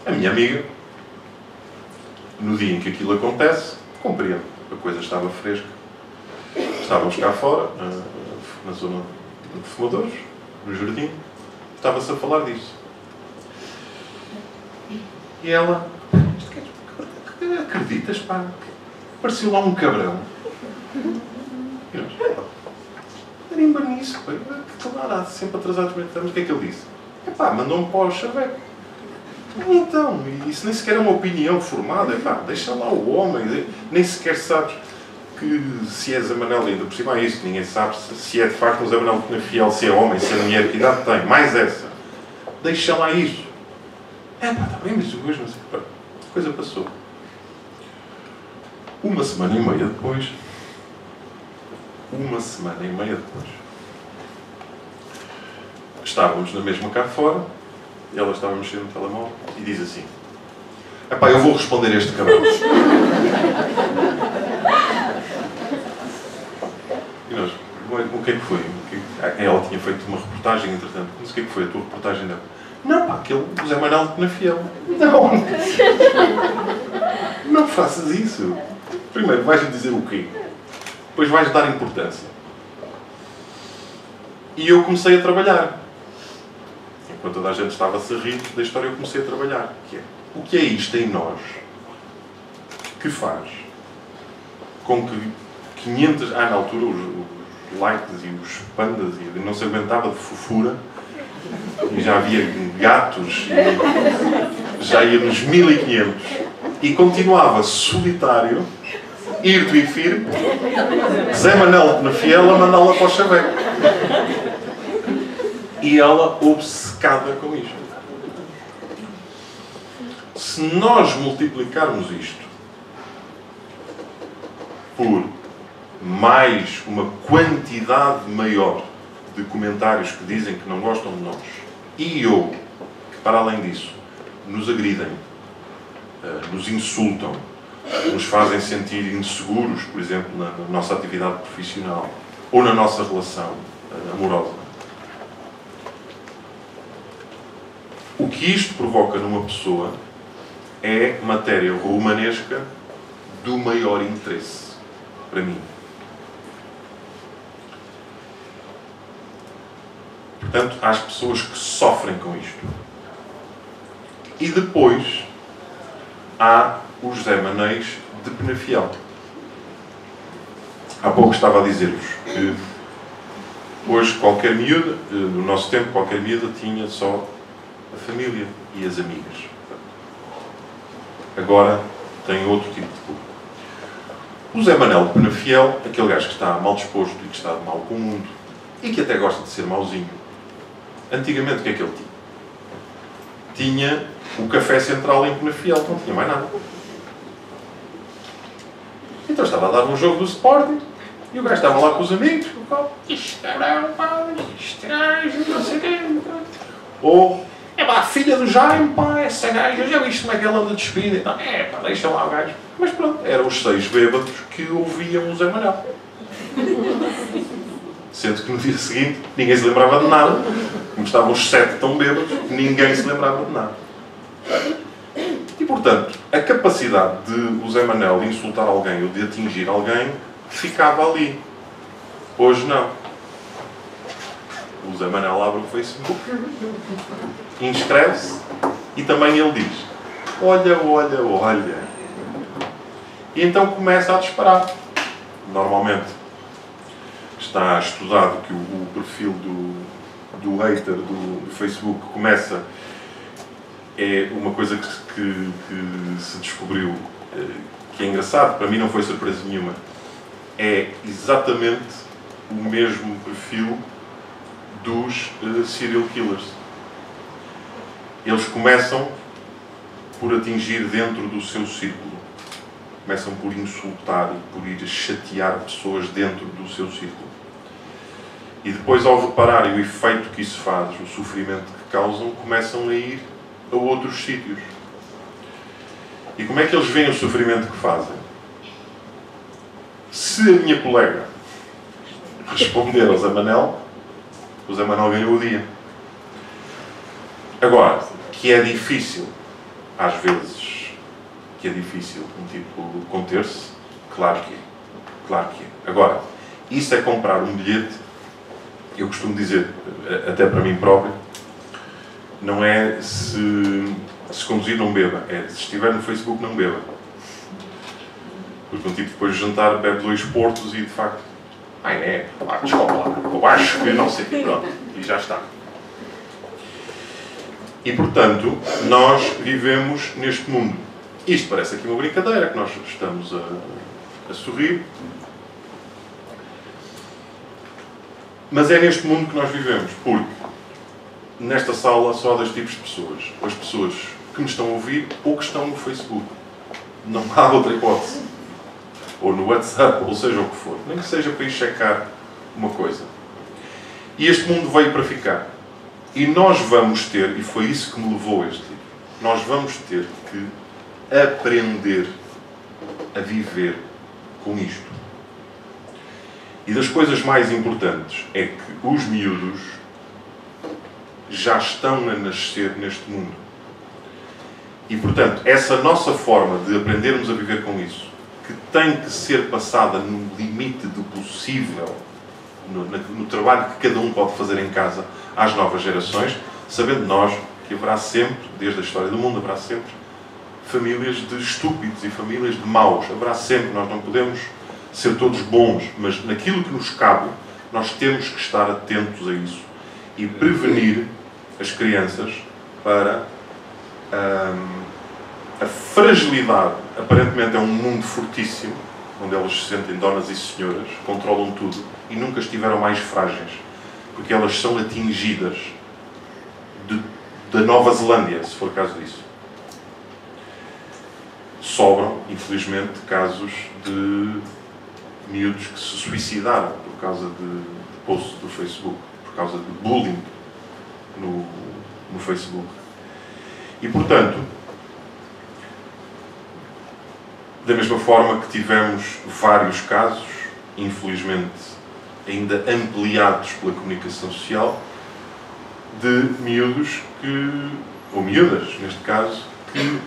A minha amiga, no dia em que aquilo acontece, compreendo. A coisa estava fresca. Estávamos cá fora, na zona de fumadores, no jardim. Estava-se a falar disso. E ela: acreditas, pá? Apareceu lá um cabrão. E nós: carimba nisso, pá. Claro, sempre atrasados, mas o que é que ele disse? Epá, mandou-me para o chaveco. Então, isso nem sequer é uma opinião formada. Epá, deixa lá o homem. Nem sequer sabes que se é Zé Manel, ainda por cima é isso, ninguém sabe se é de facto um Zé Manel de Penafiel, se é homem, se é mulher, que idade tem. Mais essa. Deixa lá isso. Epá, está bem, mas hoje não sei. Pá, a coisa passou. Uma semana e meia depois, estávamos na mesma cá fora, e ela estava mexendo no telemóvel, e diz assim: epá, eu vou responder este cabrão. E nós: o que é que foi? Ela tinha feito uma reportagem, entretanto. Mas o que é que foi a tua reportagem dela? Não, pá, aquele Zé Manel de Penafiel. Não! Não faças isso. Primeiro vais-lhe dizer o quê? Depois vais dar importância. E eu comecei a trabalhar. Enquanto toda a gente estava-se a rir da história, eu comecei a trabalhar. O que é isto em nós que faz com que 500... na altura os likes e os pandas, e não se aguentava de fofura, e já havia gatos, e já ia nos 1500, e continuava solitário, irto e firme, Zé Manel de Penafiel a mandá-la para o chaveco. E ela obcecada com isto. Se nós multiplicarmos isto por mais uma quantidade maior de comentários que dizem que não gostam de nós, ou que, para além disso, nos agridem, nos insultam, nos fazem sentir inseguros, por exemplo, na nossa atividade profissional ou na nossa relação amorosa. O que isto provoca numa pessoa é matéria romanesca do maior interesse para mim. Portanto, há as pessoas que sofrem com isto. E depois há o José Maneis de Penafiel. Há pouco estava a dizer-vos que hoje qualquer miúda, no nosso tempo, qualquer miúda tinha só a família e as amigas. Agora tem outro tipo de público. O Zé Manel de Penafiel, aquele gajo que está mal disposto e que está de mal com o mundo e que até gosta de ser mauzinho. Antigamente o que é que ele tinha? Tinha o Café Central em Penafiel, não tinha mais nada. Então estava a dar um jogo do Sporting e o gajo estava lá com os amigos. Isto gajo, não sei o quê. Ou, é pá, a filha do Jaime, pá, essa gaja, eu já vi isto como é que ela anda despida e tal. É pá, deixa lá o gajo. Mas pronto, eram os 6 bêbados que ouviam o Zé Manel. Sendo que no dia seguinte ninguém se lembrava de nada. Como estavam os 7 tão bêbados, ninguém se lembrava de nada. E portanto, a capacidade de o Zé Manel insultar alguém ou de atingir alguém ficava ali. Hoje não. O Zé Manel abre o Facebook, inscreve-se e também ele diz: olha, olha, olha. E então começa a disparar. Normalmente está estudado que o perfil do hater do Facebook começa. É uma coisa que se descobriu que é engraçado, para mim não foi surpresa nenhuma. É exatamente o mesmo perfil dos serial killers. Eles começam por atingir dentro do seu círculo. Começam por insultar e por ir chatear pessoas dentro do seu círculo. E depois, ao repararem o efeito que isso faz, o sofrimento que causam, começam a ir a outros sítios. E como é que eles veem o sofrimento que fazem? Se a minha colega responder ao Zé Manel, o Zé Manel ganhou o dia. Agora, que é difícil, às vezes, que é difícil um tipo conter-se, claro que é. Claro que é. Agora, isso é comprar um bilhete, eu costumo dizer, até para mim próprio, não é se conduzir não beba, é se estiver no Facebook não beba. Porque um tipo depois de jantar bebe 2 portos e de facto, desculpa lá, eu acho que não sei, pronto, e já está. E portanto, nós vivemos neste mundo. Isto parece aqui uma brincadeira, que nós estamos a sorrir, mas é neste mundo que nós vivemos, porque nesta sala só há 2 tipos de pessoas. As pessoas que me estão a ouvir ou que estão no Facebook. Não há outra hipótese. Ou no WhatsApp, ou seja o que for. Nem que seja para ir checar uma coisa. E este mundo veio para ficar. E nós vamos ter, e foi isso que me levou a este livro, nós vamos ter que aprender a viver com isto. E das coisas mais importantes é que os miúdos já estão a nascer neste mundo. E, portanto, essa nossa forma de aprendermos a viver com isso, que tem que ser passada no limite do possível, no trabalho que cada um pode fazer em casa, às novas gerações, sabendo nós que haverá sempre, desde a história do mundo, haverá sempre famílias de estúpidos e famílias de maus. Haverá sempre, nós não podemos ser todos bons, mas naquilo que nos cabe, nós temos que estar atentos a isso e prevenir as crianças para a fragilidade. Aparentemente é um mundo fortíssimo, onde elas se sentem donas e senhoras, controlam tudo e nunca estiveram mais frágeis, porque elas são atingidas da Nova Zelândia, se for caso disso. Sobram, infelizmente, casos de miúdos que se suicidaram por causa de posts do Facebook, por causa de bullying no Facebook. E, portanto, da mesma forma que tivemos vários casos, infelizmente ainda ampliados pela comunicação social, de miúdos ou miúdas, neste caso, que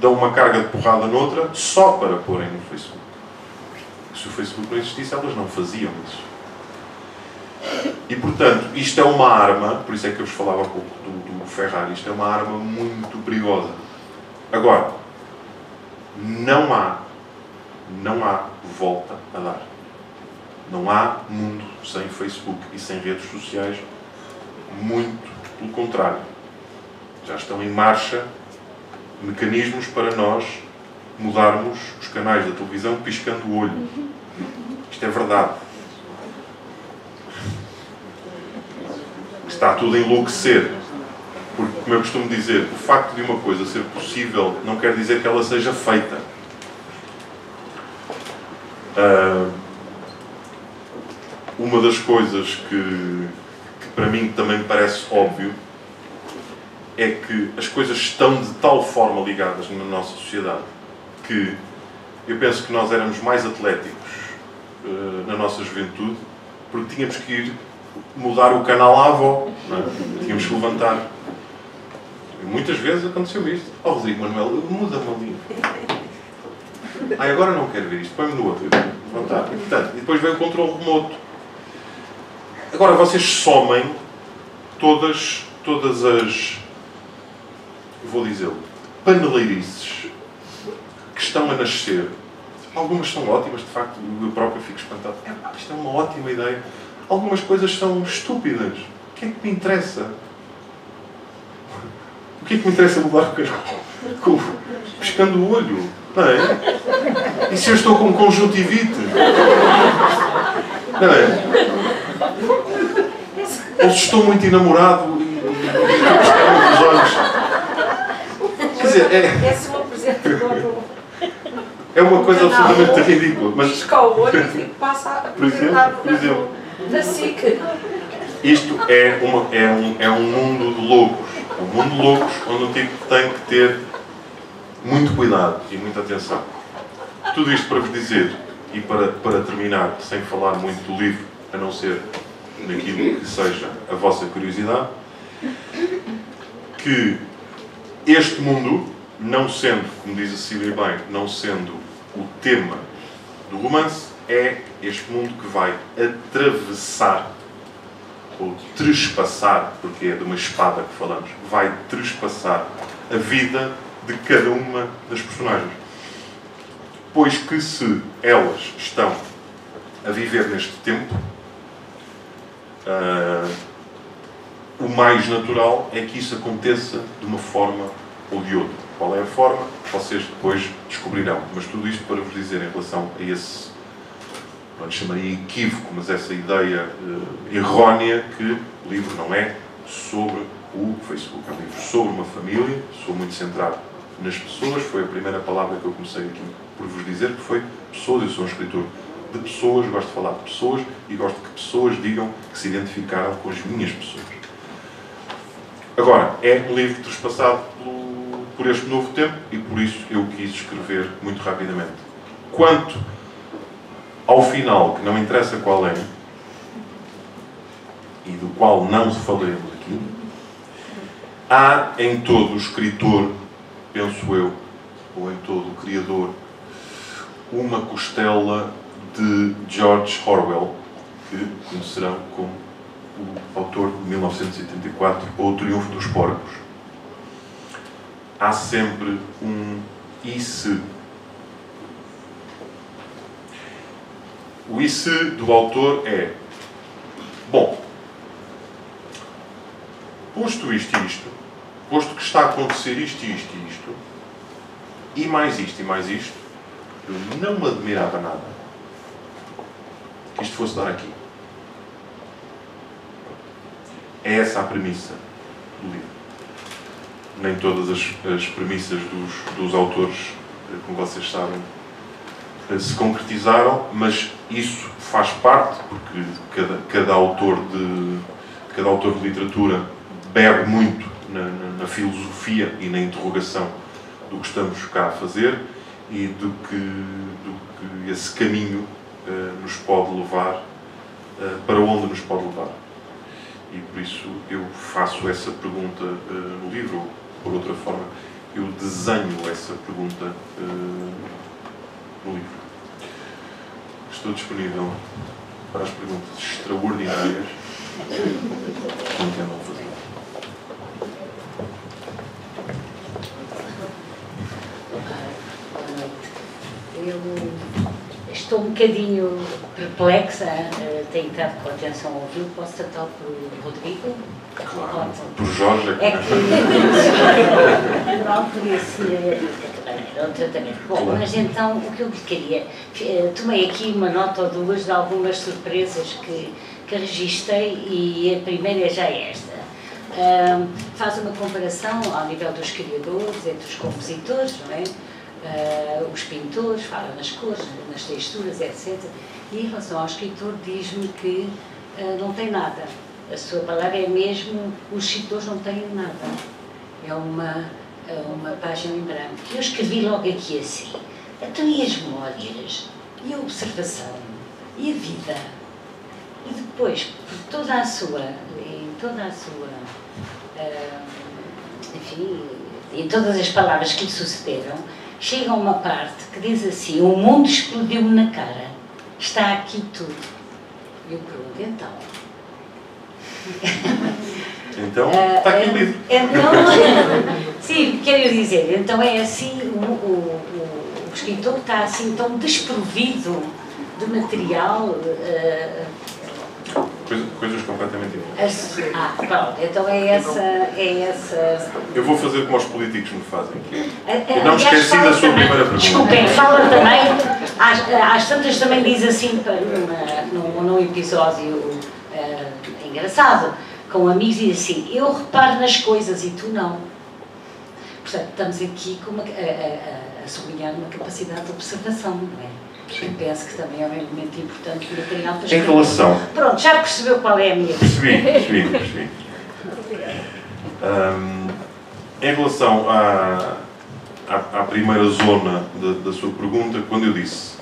dão uma carga de porrada noutra só para porem no Facebook. Se o Facebook não existisse, elas não faziam isso. E, portanto, isto é uma arma, por isso é que eu vos falava há pouco do Ferrari, isto é uma arma muito perigosa. Agora, não há volta a dar. Não há mundo sem Facebook e sem redes sociais, muito pelo contrário. Já estão em marcha mecanismos para nós mudarmos os canais da televisão piscando o olho. Isto é verdade. Está tudo a enlouquecer. Porque, como eu costumo dizer, o facto de uma coisa ser possível não quer dizer que ela seja feita. Uma das coisas que para mim também me parece óbvio é que as coisas estão de tal forma ligadas na nossa sociedade que eu penso que nós éramos mais atléticos na nossa juventude porque tínhamos que ir mudar o canal à avó, não é? Tínhamos que levantar. E muitas vezes aconteceu isto. Oh, Rodrigo Manuel, muda-me ali. Agora não quero ver isto, põe-me no outro. Levantar. E depois vem o controle remoto. Agora vocês somem todas as, vou dizê-lo, paneleirices que estão a nascer. Algumas são ótimas, de facto, eu próprio fico espantado. Isto é uma ótima ideia. Algumas coisas são estúpidas. O que é que me interessa? O que é que me interessa mudar o canal? Piscando o olho, não é? E se eu estou com conjuntivite? Não é? Ou se estou muito enamorado e piscando os olhos? Quer dizer, Esse é um presente novo. é uma coisa absolutamente ridícula. Mas pisca o olho e passa a apresentar por exemplo, na SIC. isto é um mundo de loucos. É um mundo de loucos onde um tipo tem que ter muito cuidado e muita atenção. Tudo isto para vos dizer, e para terminar, sem falar muito do livro, a não ser naquilo que seja a vossa curiosidade, que este mundo, não sendo, como diz a Cecília bem, não sendo o tema do romance, é este mundo que vai atravessar ou trespassar, porque é de uma espada que falamos, vai trespassar a vida de cada uma das personagens. Pois que se elas estão a viver neste tempo, o mais natural é que isso aconteça de uma forma ou de outra. Qual é a forma? Vocês depois descobrirão. Mas tudo isto para vos dizer em relação a esse, não lhe chamaria equívoco, mas essa ideia errónea que o livro não é sobre o Facebook. É um livro sobre uma família, sou muito centrado nas pessoas. Foi a primeira palavra que eu comecei aqui por vos dizer, que foi pessoas. Eu sou um escritor de pessoas, gosto de falar de pessoas e gosto que pessoas digam que se identificaram com as minhas pessoas. Agora, é um livro trespassado por este novo tempo e por isso eu quis escrever muito rapidamente. Quanto ao final, que não interessa qual é, e do qual não falaremos aqui, há em todo o escritor, penso eu, ou em todo o criador, uma costela de George Orwell, que conhecerão como o autor de 1984, ou O Triunfo dos Porcos. Há sempre um e se. O e se do autor é: bom, posto isto e isto, posto que está a acontecer isto e isto e isto, e mais isto, eu não me admirava nada que isto fosse dar aqui. É essa a premissa do livro. Nem todas as premissas dos autores, como vocês sabem, se concretizaram, mas isso faz parte, porque cada autor de literatura bebe muito na filosofia e na interrogação do que estamos cá a fazer e do que esse caminho nos pode levar, para onde nos pode levar. E por isso eu faço essa pergunta no livro, ou por outra forma, eu desenho essa pergunta no livro. Estou disponível para as perguntas extraordinárias Entendam fazer. Eu estou um bocadinho perplexa, tenho estado com atenção ao ouvido, posso tratá-lo por Rodrigo? Claro, por Jorge É que não por esse tratamento. Bom, mas então o que eu queria, tomei aqui uma nota ou duas de algumas surpresas que registrei e a primeira já é esta. Faz uma comparação ao nível dos criadores, entre os compositores, não é? Os pintores, fala nas cores, nas texturas, etc. E em relação ao escritor diz-me que não tem nada. A sua palavra é mesmo, os escritores não têm nada. É uma página em branco. Eu escrevi logo aqui assim. Então e as memórias? E a observação? E a vida? E depois, toda a sua enfim, em todas as palavras que lhe sucederam, chega a uma parte que diz assim: o mundo explodiu-me na cara, está aqui tudo. E eu pergunto, então? Então, está aqui o livro. Então, sim, quero dizer, então é assim, o escritor está assim tão desprovido de material. Coisas completamente diferentes. Pronto, então é essa... Eu vou fazer como os políticos me fazem. Eu não me esqueci da sua primeira pergunta. Desculpem, fala também, às tantas também diz assim, num episódio engraçado, com amigos, diz assim: eu reparo nas coisas e tu não. Portanto, estamos aqui a sublinhar uma capacidade de observação, não é? Eu penso que também é um elemento importante do material para escrever. Em relação... Pronto, já percebeu qual é a minha questão? Percebi. Em relação à primeira zona da sua pergunta, quando eu disse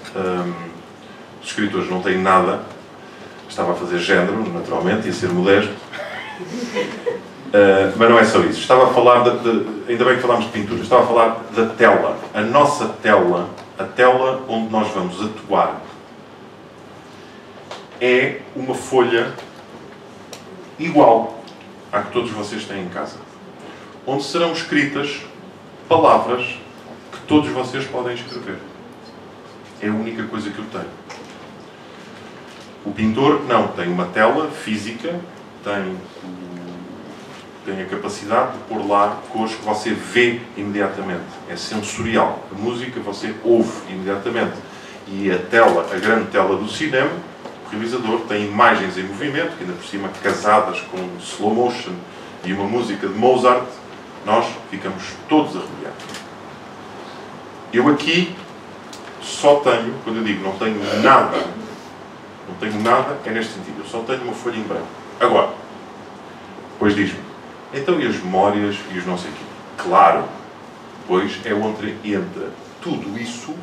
os escritores não têm nada, estava a fazer género, naturalmente, e a ser modesto, mas não é só isso. Estava a falar, ainda bem que falámos de pintura, estava a falar da tela. A nossa tela, a tela onde nós vamos atuar, é uma folha igual à que todos vocês têm em casa, onde serão escritas palavras que todos vocês podem escrever. É a única coisa que eu tenho. O pintor, não, tem uma tela física, tem a capacidade de pôr lá cores que você vê imediatamente. É sensorial. A música você ouve imediatamente. E a tela, a grande tela do cinema, o realizador tem imagens em movimento, que ainda por cima casadas com slow motion e uma música de Mozart, nós ficamos todos arrepiados. Eu aqui só tenho, quando eu digo não tenho nada, é neste sentido. Eu só tenho uma folha em branco. Agora, depois diz-me, então e as memórias e os não sei o quê? Claro, pois é onde entra tudo isso,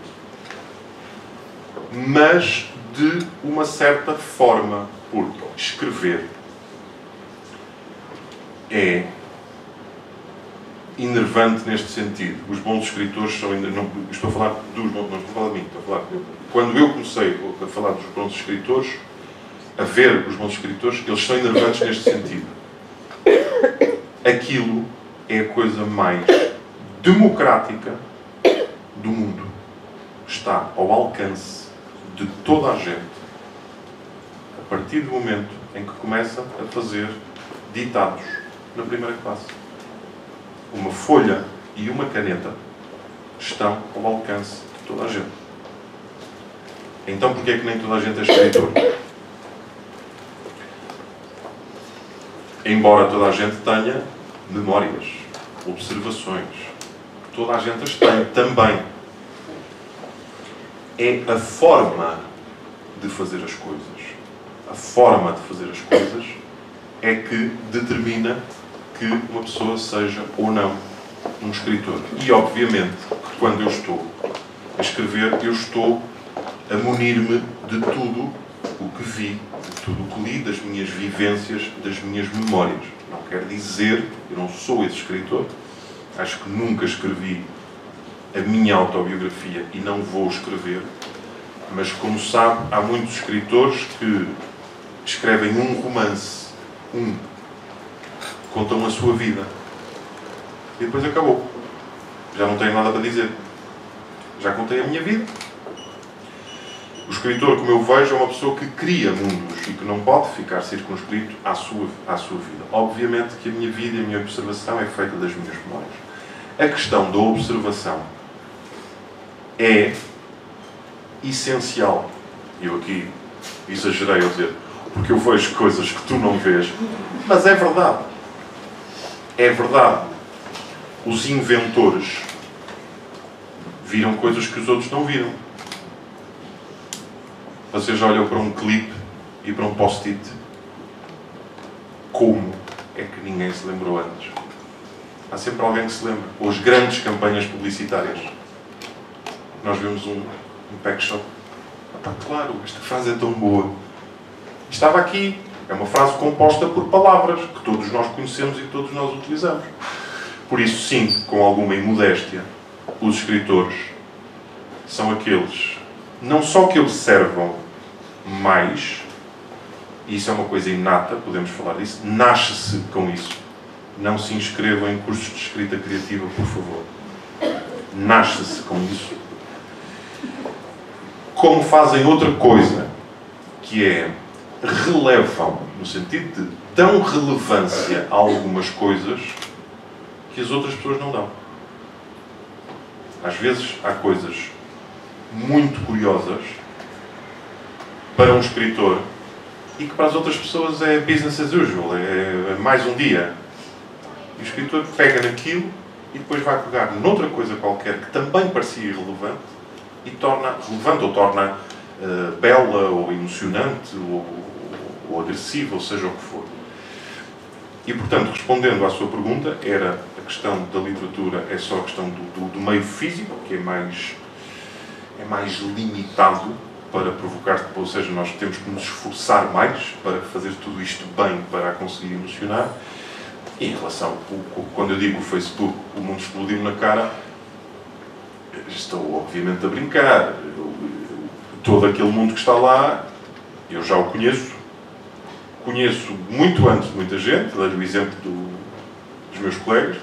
mas de uma certa forma, porque escrever é enervante neste sentido. Os bons escritores são... Não estou a falar dos bons, não estou a falar de mim, estou a falar... Quando eu comecei a falar dos bons escritores, a ver os bons escritores, eles são enervantes neste sentido. Aquilo é a coisa mais democrática do mundo. Está ao alcance de toda a gente, a partir do momento em que começa a fazer ditados na primeira classe. Uma folha e uma caneta estão ao alcance de toda a gente. Então, porquê é que nem toda a gente é escritor? Embora toda a gente tenha memórias, observações, toda a gente as tem também. É a forma de fazer as coisas. A forma de fazer as coisas é que determina que uma pessoa seja ou não um escritor. E, obviamente, que quando eu estou a escrever, eu estou a munir-me de tudo o que vi, de tudo o que li, das minhas vivências, das minhas memórias. Não quer dizer, eu não sou esse escritor, acho que nunca escrevi a minha autobiografia e não vou escrever, mas, como sabe, há muitos escritores que escrevem um romance Contam a sua vida. E depois acabou. Já não tenho nada para dizer. Já contei a minha vida. O escritor, como eu vejo, é uma pessoa que cria mundos e que não pode ficar circunscrito à sua vida. Obviamente que a minha vida e a minha observação é feita das minhas memórias. A questão da observação é essencial. Eu aqui exagerei ao dizer, porque eu vejo coisas que tu não vês, mas é verdade. É verdade. Os inventores viram coisas que os outros não viram. Você já olhou para um clipe e para um post-it? Como é que ninguém se lembrou antes? Há sempre alguém que se lembra. Ou as grandes campanhas publicitárias. Nós vemos um pack shop. Claro, esta frase é tão boa. Estava aqui. É uma frase composta por palavras que todos nós conhecemos e que todos nós utilizamos. Por isso, sim, com alguma imodéstia, os escritores são aqueles, não só que observam mais, e isso é uma coisa inata, podemos falar disso, nasce-se com isso. Não se inscrevam em cursos de escrita criativa, por favor. Nasce-se com isso. Como fazem outra coisa, que é relevam, no sentido de dão relevância a algumas coisas que as outras pessoas não dão. Às vezes há coisas muito curiosas para um escritor e que para as outras pessoas é business as usual, é mais um dia. E o escritor pega naquilo e depois vai pegar noutra coisa qualquer que também parecia irrelevante e torna relevante, ou torna bela, ou emocionante, ou agressiva, ou seja o que for. E, portanto, respondendo à sua pergunta, era a questão da literatura, é só a questão do meio físico, que é mais limitado para provocar, ou seja, nós temos que nos esforçar mais para fazer tudo isto bem, para a conseguir emocionar. E em relação, quando eu digo o Facebook, o mundo explodiu na cara, estou obviamente a brincar. Todo aquele mundo que está lá, eu já o conheço. Conheço muito antes de muita gente, dou-lhe o exemplo dos meus colegas.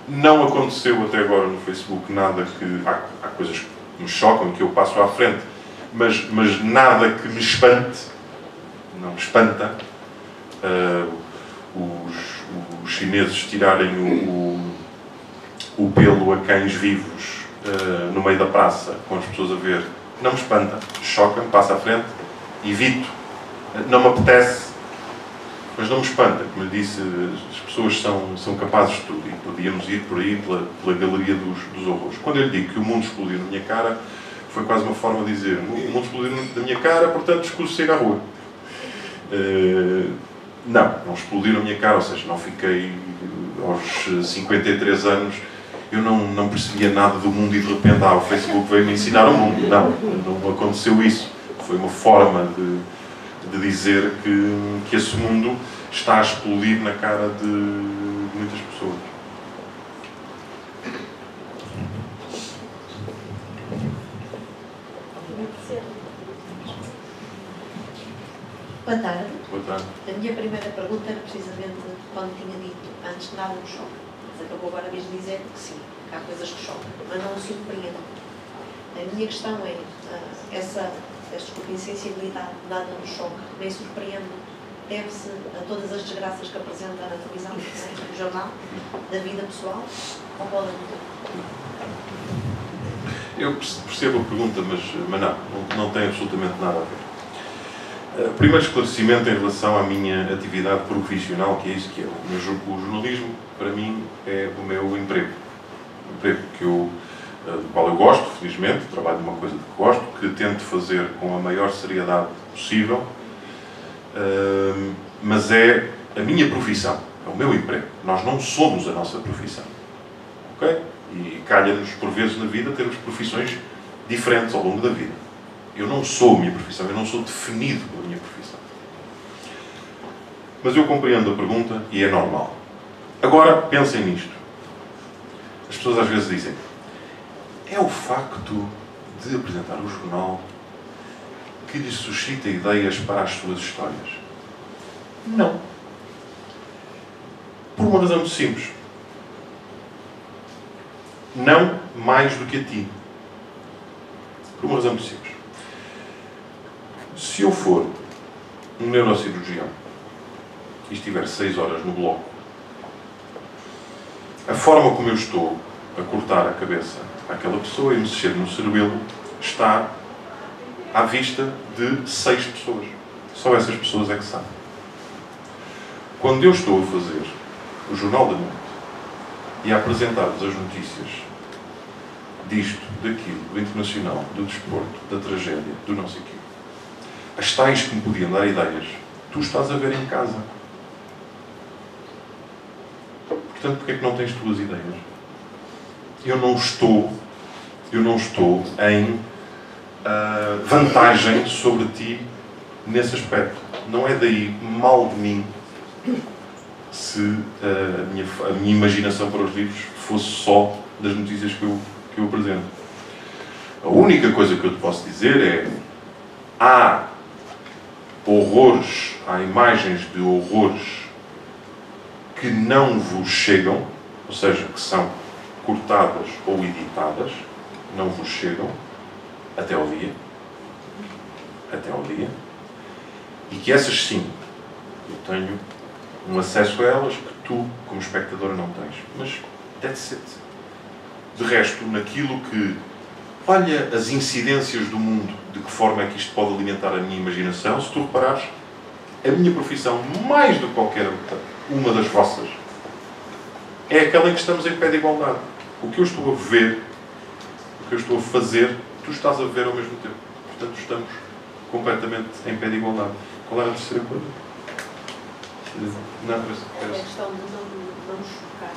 Não aconteceu até agora no Facebook nada que... Há coisas que me chocam, que eu passo à frente, mas nada que me espante. Não me espanta. Os chineses tirarem o pelo a cães vivos no meio da praça, com as pessoas a ver, não me espanta. Choca-me, passa à frente, evito. Não me apetece, mas não me espanta. Como eu disse, as pessoas são capazes de tudo e podíamos ir por aí pela galeria dos horrores. Quando eu lhe digo que o mundo explodiu na minha cara, foi quase uma forma de dizer: o mundo explodiu na minha cara, portanto escuso sair à rua. Não explodiu na minha cara, ou seja, não fiquei aos 53 anos, eu não percebia nada do mundo e de repente o Facebook veio-me ensinar o mundo. Não aconteceu isso. Foi uma forma de dizer que esse mundo está a explodir na cara de muitas pessoas. Boa tarde. Boa tarde. A minha primeira pergunta era precisamente quando tinha dito antes que nada me choca. Mas acabou agora mesmo de dizer que sim, que há coisas que chocam, mas não me surpreendem. A minha questão é, essa insensibilidade, nada me choca, nem surpreende, deve-se a todas as desgraças que apresenta na televisão, no jornal, da vida pessoal, ou pode Eu percebo a pergunta, mas não tem absolutamente nada a ver. Primeiro esclarecimento em relação à minha atividade profissional, que é isso que é. O jornalismo, para mim, é o meu emprego. Um emprego do qual eu gosto, felizmente, trabalho numa coisa de que gosto, que tento fazer com a maior seriedade possível, mas é a minha profissão, é o meu emprego. Nós não somos a nossa profissão. Ok? E calha-nos, por vezes, na vida, termos profissões diferentes ao longo da vida. Eu não sou a minha profissão, eu não sou definido pela minha profissão. Mas eu compreendo a pergunta e é normal. Agora, pensem nisto. As pessoas às vezes dizem: é o facto de apresentar o jornal que lhes suscita ideias para as suas histórias? Não. Por uma razão muito simples. Não mais do que a ti. Por uma razão muito simples. Se eu for um neurocirurgião e estiver 6 horas no bloco, a forma como eu estou a cortar a cabeça àquela pessoa e mexer no cerebelo está à vista de 6 pessoas. Só essas pessoas é que sabem. Quando eu estou a fazer o Jornal da Noite e a apresentar-vos as notícias disto, daquilo, do internacional, do desporto, da tragédia, do não sei o quê, as tais que me podiam dar ideias, tu estás a ver em casa. Portanto, porquê é que não tens tuas ideias? Eu não estou em vantagem sobre ti nesse aspecto. Não é daí mal de mim se a minha imaginação para os livros fosse só das notícias que eu apresento. A única coisa que eu te posso dizer é: há horrores, há imagens de horrores que não vos chegam, ou seja, que são cortadas ou editadas, não vos chegam até ao dia, e que essas sim, eu tenho um acesso a elas que tu, como espectadora, não tens. Mas that's it. De resto, naquilo que, olha as incidências do mundo, de que forma é que isto pode alimentar a minha imaginação, se tu reparares, a minha profissão, mais do que qualquer outra, uma das vossas, é aquela em que estamos em pé de igualdade. O que eu estou a ver, o que eu estou a fazer, tu estás a ver ao mesmo tempo. Portanto, estamos completamente em pé de igualdade. Qual era a terceira coisa? Não, É a questão de não chocar,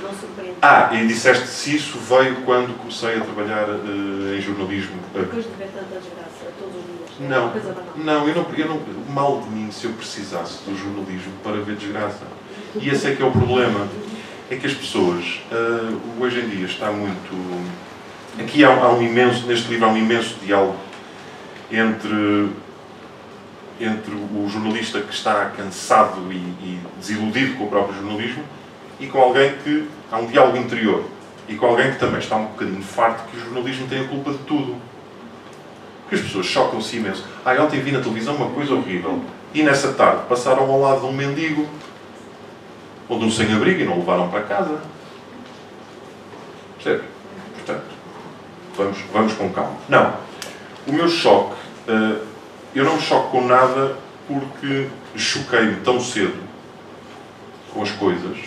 não surpreender. E disseste se isso veio quando comecei a trabalhar em jornalismo. Depois de ver tanta desgraça todos os dias. É Não, uma coisa banal. não, eu não. Mal de mim se eu precisasse do jornalismo para ver desgraça. E esse é que é o problema. É que as pessoas, hoje em dia, está muito. Aqui há um imenso, neste livro há um imenso diálogo entre o jornalista que está cansado e desiludido com o próprio jornalismo e com alguém que... Há um diálogo interior. E com alguém que também está um bocadinho farto que o jornalismo tem a culpa de tudo. Porque as pessoas chocam-se imenso. Ontem vi na televisão uma coisa horrível. E nessa tarde passaram ao lado de um mendigo ou de um sem-abrigo e não o levaram para casa. Percebe? Portanto, vamos com calma. Não. O meu choque... eu não me choco com nada porque choquei-me tão cedo com as coisas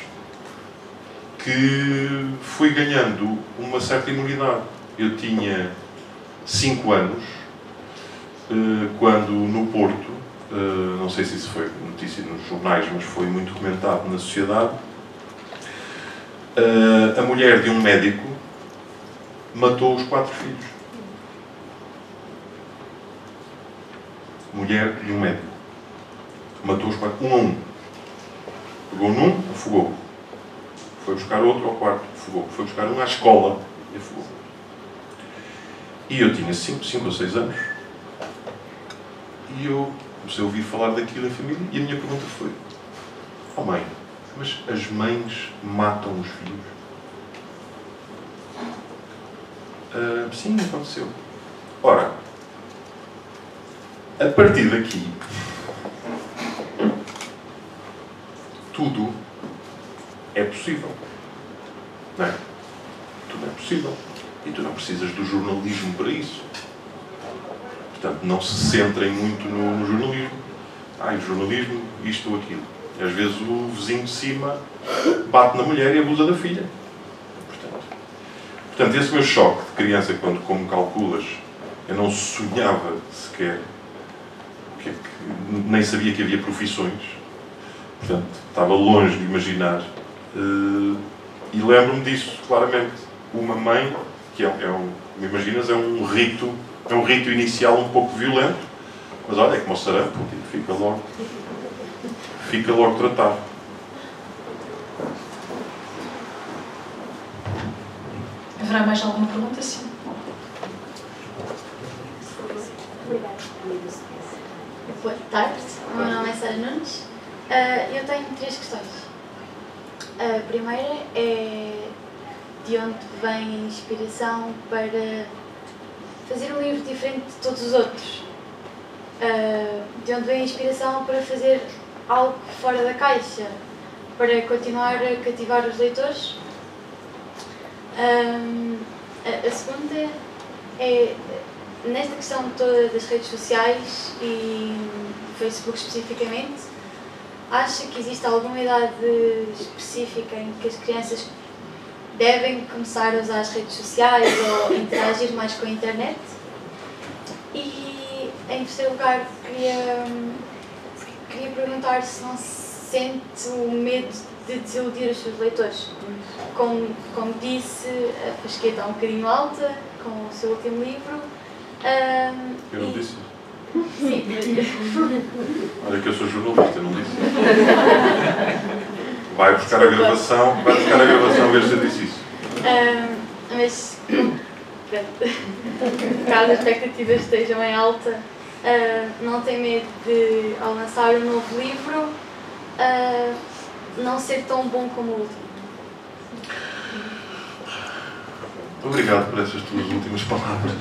que fui ganhando uma certa imunidade. Eu tinha 5 anos quando no Porto, não sei se isso foi notícia nos jornais, mas foi muito comentado na sociedade, a mulher de um médico matou os 4 filhos. Mulher de um médico. Matou os 4, um a um. Pegou num, afogou. Foi buscar outro ao quarto, afogou. Foi buscar um à escola e afogou. E eu tinha 5 ou 6 anos. E eu comecei a ouvir falar daquilo em família. E a minha pergunta foi: oh mãe, mas as mães matam os filhos? Sim, aconteceu. Ora, a partir daqui, tudo é possível. Não é? Tudo é possível. E tu não precisas do jornalismo para isso. Portanto, não se centrem muito no jornalismo. O jornalismo, isto ou aquilo. E às vezes o vizinho de cima bate na mulher e abusa da filha. Portanto, esse meu choque de criança, quando, como calculas, eu não sonhava sequer, nem sabia que havia profissões. Portanto, estava longe de imaginar. E lembro-me disso, claramente. Uma mãe, que me imaginas, é um rito inicial um pouco violento, mas olha, é como o sarampo, fica logo tratado. Haverá mais alguma pergunta? Sim. Obrigada. Boa tarde, o meu nome é Sara Nunes. Eu tenho 3 questões. A primeira é de onde vem a inspiração para fazer um livro diferente de todos os outros. De onde vem a inspiração para fazer algo fora da caixa, para continuar a cativar os leitores. A segunda é, nesta questão toda das redes sociais e Facebook especificamente, acha que existe alguma idade específica em que as crianças devem começar a usar as redes sociais ou interagir mais com a internet? E, em terceiro lugar, queria perguntar se não sente o medo de desiludir os seus leitores. Como disse, a fasquia está um bocadinho alta com o seu último livro. Eu não disse. Sim. Olha que eu sou jornalista, não disse. Vai buscar a gravação, ver se eu disse isso. Mas, caso as expectativas estejam em alta, não tem medo de, ao lançar um novo livro, não ser tão bom como o último? Obrigado por essas tuas últimas palavras.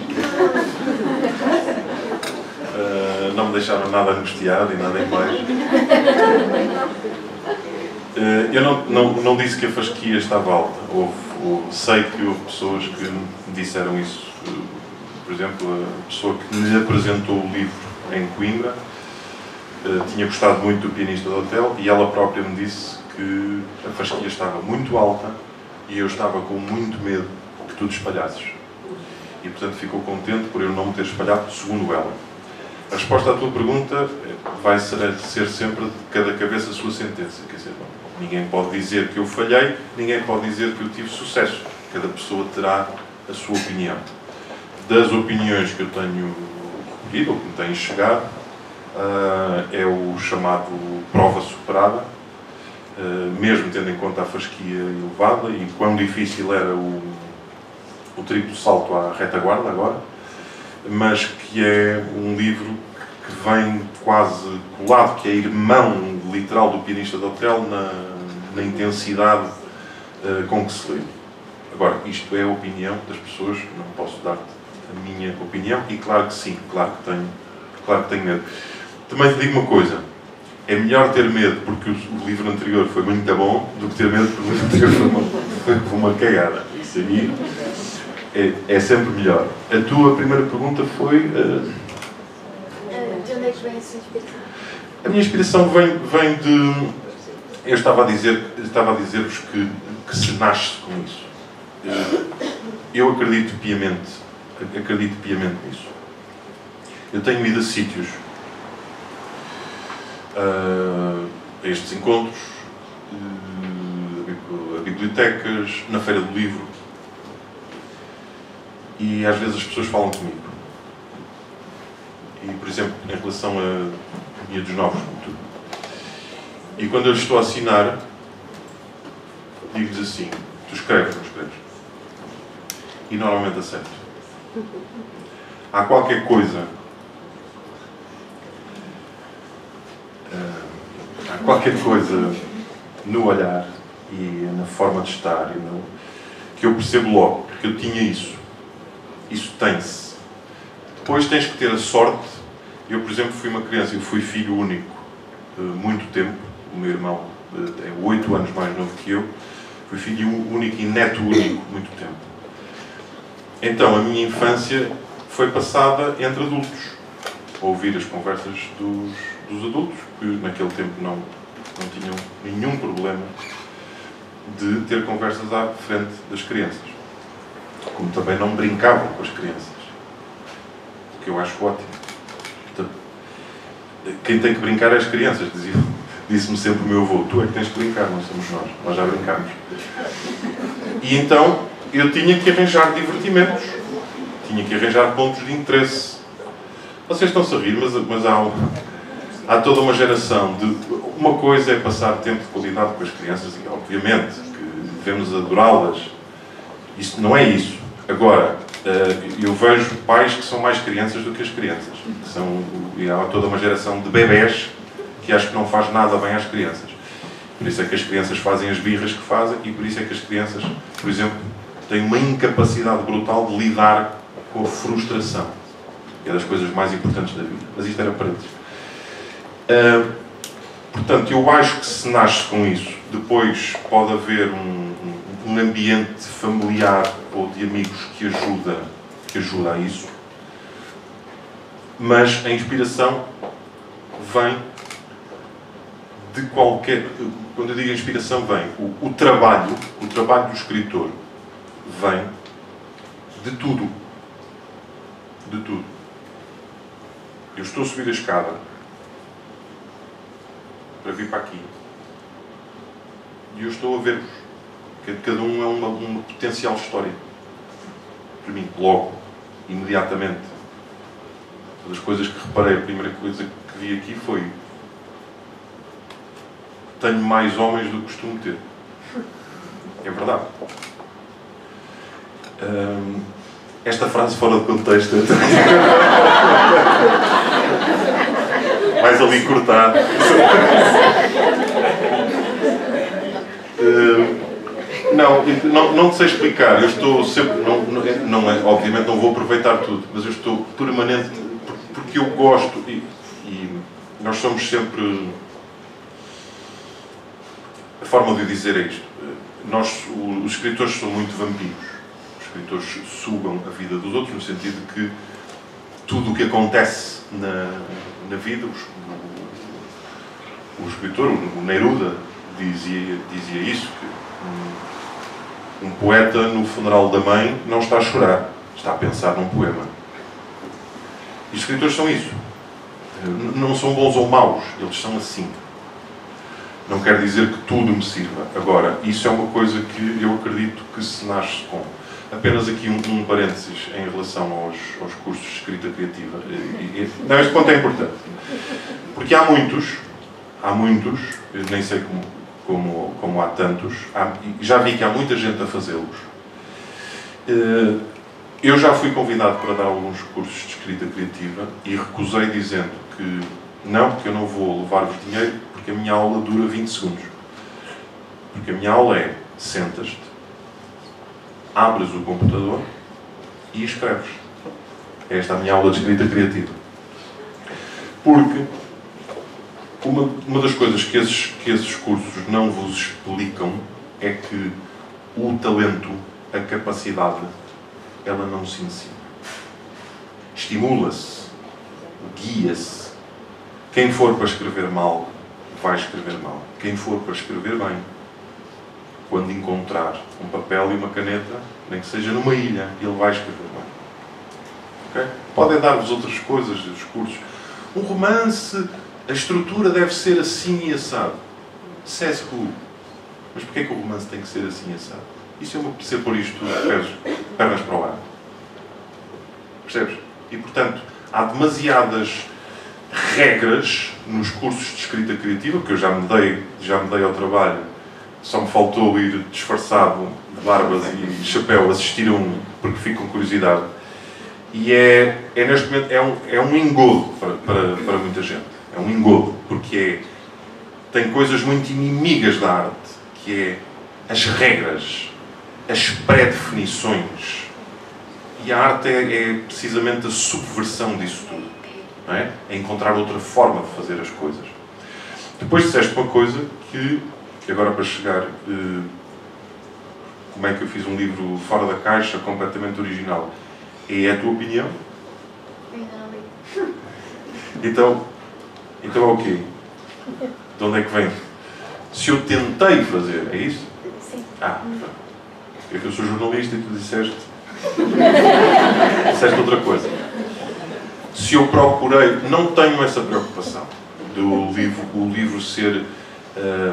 Não me deixaram nada angustiado e nada em baixo. Eu não disse que a fasquia estava alta. Sei que houve pessoas que me disseram isso. Por exemplo, a pessoa que me apresentou o livro em Coimbra tinha gostado muito do Pianista do Hotel e ela própria me disse que a fasquia estava muito alta e eu estava com muito medo que tu te espalhasses. E, portanto, ficou contente por eu não me ter espalhado, segundo ela. A resposta à tua pergunta vai ser sempre de cada cabeça a sua sentença. Quer dizer, ninguém pode dizer que eu falhei, ninguém pode dizer que eu tive sucesso. Cada pessoa terá a sua opinião. Das opiniões que eu tenho recolhido, ou que me têm chegado, é o chamado prova superada, mesmo tendo em conta a fasquia elevada e quão difícil era o triplo salto à retaguarda agora, mas que é um livro que vem quase colado, que é irmão literal do Pianista do Hotel na intensidade com que se lê. Agora, isto é a opinião das pessoas, não posso dar-te a minha opinião, e claro que sim, claro que tenho medo. Também te digo uma coisa, é melhor ter medo porque o livro anterior foi muito bom do que ter medo porque o livro anterior foi uma cagada. Isso aí é sempre melhor. A tua primeira pergunta foi... De onde é que vem a sua inspiração? A minha inspiração vem de... Eu estava a dizer-vos que se nasce com isso. Eu acredito piamente nisso. Eu tenho ido a sítios, a estes encontros, a bibliotecas, na Feira do Livro, e às vezes as pessoas falam comigo. E, por exemplo, em relação a Dia dos Novos, como tu. E quando eu lhes estou a assinar, digo-lhes assim: tu escreves, não escreves? E normalmente aceito. Há qualquer coisa no olhar e na forma de estar que eu percebo logo que eu tinha isso. Isso tem-se. Depois tens que ter a sorte. Eu, por exemplo, fui uma criança, eu fui filho único muito tempo. O meu irmão é 8 anos mais novo que eu. Fui filho único e neto único muito tempo. Então, a minha infância foi passada entre adultos. A ouvir as conversas dos adultos, que naquele tempo não tinham nenhum problema de ter conversas à frente das crianças. Como também não brincavam com as crianças. O que eu acho ótimo. Quem tem que brincar é as crianças, disse-me sempre o meu avô. Tu é que tens que brincar, não somos nós já brincamos. E então eu tinha que arranjar divertimentos, tinha que arranjar pontos de interesse. Vocês estão-se a rir, mas há toda uma geração de... Uma coisa é passar tempo de qualidade com as crianças, e obviamente que devemos adorá-las. Isso não é isso. Agora, eu vejo pais que são mais crianças do que as crianças. E há toda uma geração de bebés que acho que não faz nada bem às crianças. Por isso é que as crianças fazem as birras que fazem e por isso é que as crianças, por exemplo, têm uma incapacidade brutal de lidar com a frustração. É das coisas mais importantes da vida. Mas isto era parênteses. Portanto, eu acho que se nasce com isso, depois pode haver um ambiente familiar ou de amigos que ajuda a isso. Mas a inspiração vem de qualquer... Quando eu digo inspiração, vem o trabalho do escritor vem de tudo. De tudo. Eu estou a subir a escada para vir para aqui e eu estou a ver-vos. Cada um é uma potencial história. Para mim, logo, imediatamente. Uma das coisas que reparei, a primeira coisa que vi aqui foi: tenho mais homens do que costumo ter. É verdade. Esta frase fora de contexto vais ali cortar. Não te sei explicar. Eu estou sempre... Não é, obviamente não vou aproveitar tudo, mas eu estou permanente porque eu gosto e nós somos sempre... A forma de dizer é isto. Os escritores são muito vampiros. Os escritores sugam a vida dos outros, no sentido de que tudo o que acontece na vida, o escritor, o Neruda, dizia isso, que um poeta no funeral da mãe não está a chorar, está a pensar num poema. E os escritores são isso. Não são bons ou maus, eles são assim. Não quer dizer que tudo me sirva. Agora, isso é uma coisa que eu acredito que se nasce com. Apenas aqui um parênteses em relação aos cursos de escrita criativa. Não, este ponto é importante. Porque há muitos, eu nem sei como há tantos, já vi que há muita gente a fazê-los. Eu já fui convidado para dar alguns cursos de escrita criativa e recusei dizendo que não, porque eu não vou levar-vos dinheiro, porque a minha aula dura 20 segundos. Porque a minha aula é: sentas-te, abres o computador e escreves. Esta é a minha aula de escrita criativa. Porque uma das coisas que esses cursos não vos explicam é que o talento, a capacidade, ela não se ensina. Estimula-se, guia-se. Quem for para escrever mal, vai escrever mal. Quem for para escrever bem, quando encontrar um papel e uma caneta, nem que seja numa ilha, ele vai escrever bem. Okay? Podem dar-vos outras coisas dos cursos. Um romance, a estrutura deve ser assim e assado. C.S. Lewis. Mas porquê que o romance tem que ser assim e assado? Isso eu vou precisar pôr isto pernas para o ar. Percebes? E, portanto, há demasiadas regras nos cursos de escrita criativa, que eu já me dei ao trabalho. Só me faltou ir disfarçado de barbas e chapéu assistir a um, porque fico com curiosidade. E neste momento é um engodo para muita gente. É um engodo, porque tem coisas muito inimigas da arte, que é as regras, as pré-definições. E a arte é precisamente a subversão disso tudo. Não é? É encontrar outra forma de fazer as coisas. Depois disseste uma coisa que agora para chegar, como é que eu fiz um livro fora da caixa, completamente original. É a tua opinião? Ainda não li. Então é o quê? De onde é que vem? Se eu tentei fazer, é isso? Sim. É que eu sou jornalista e tu disseste outra coisa. Se eu procurei, não tenho essa preocupação do livro ser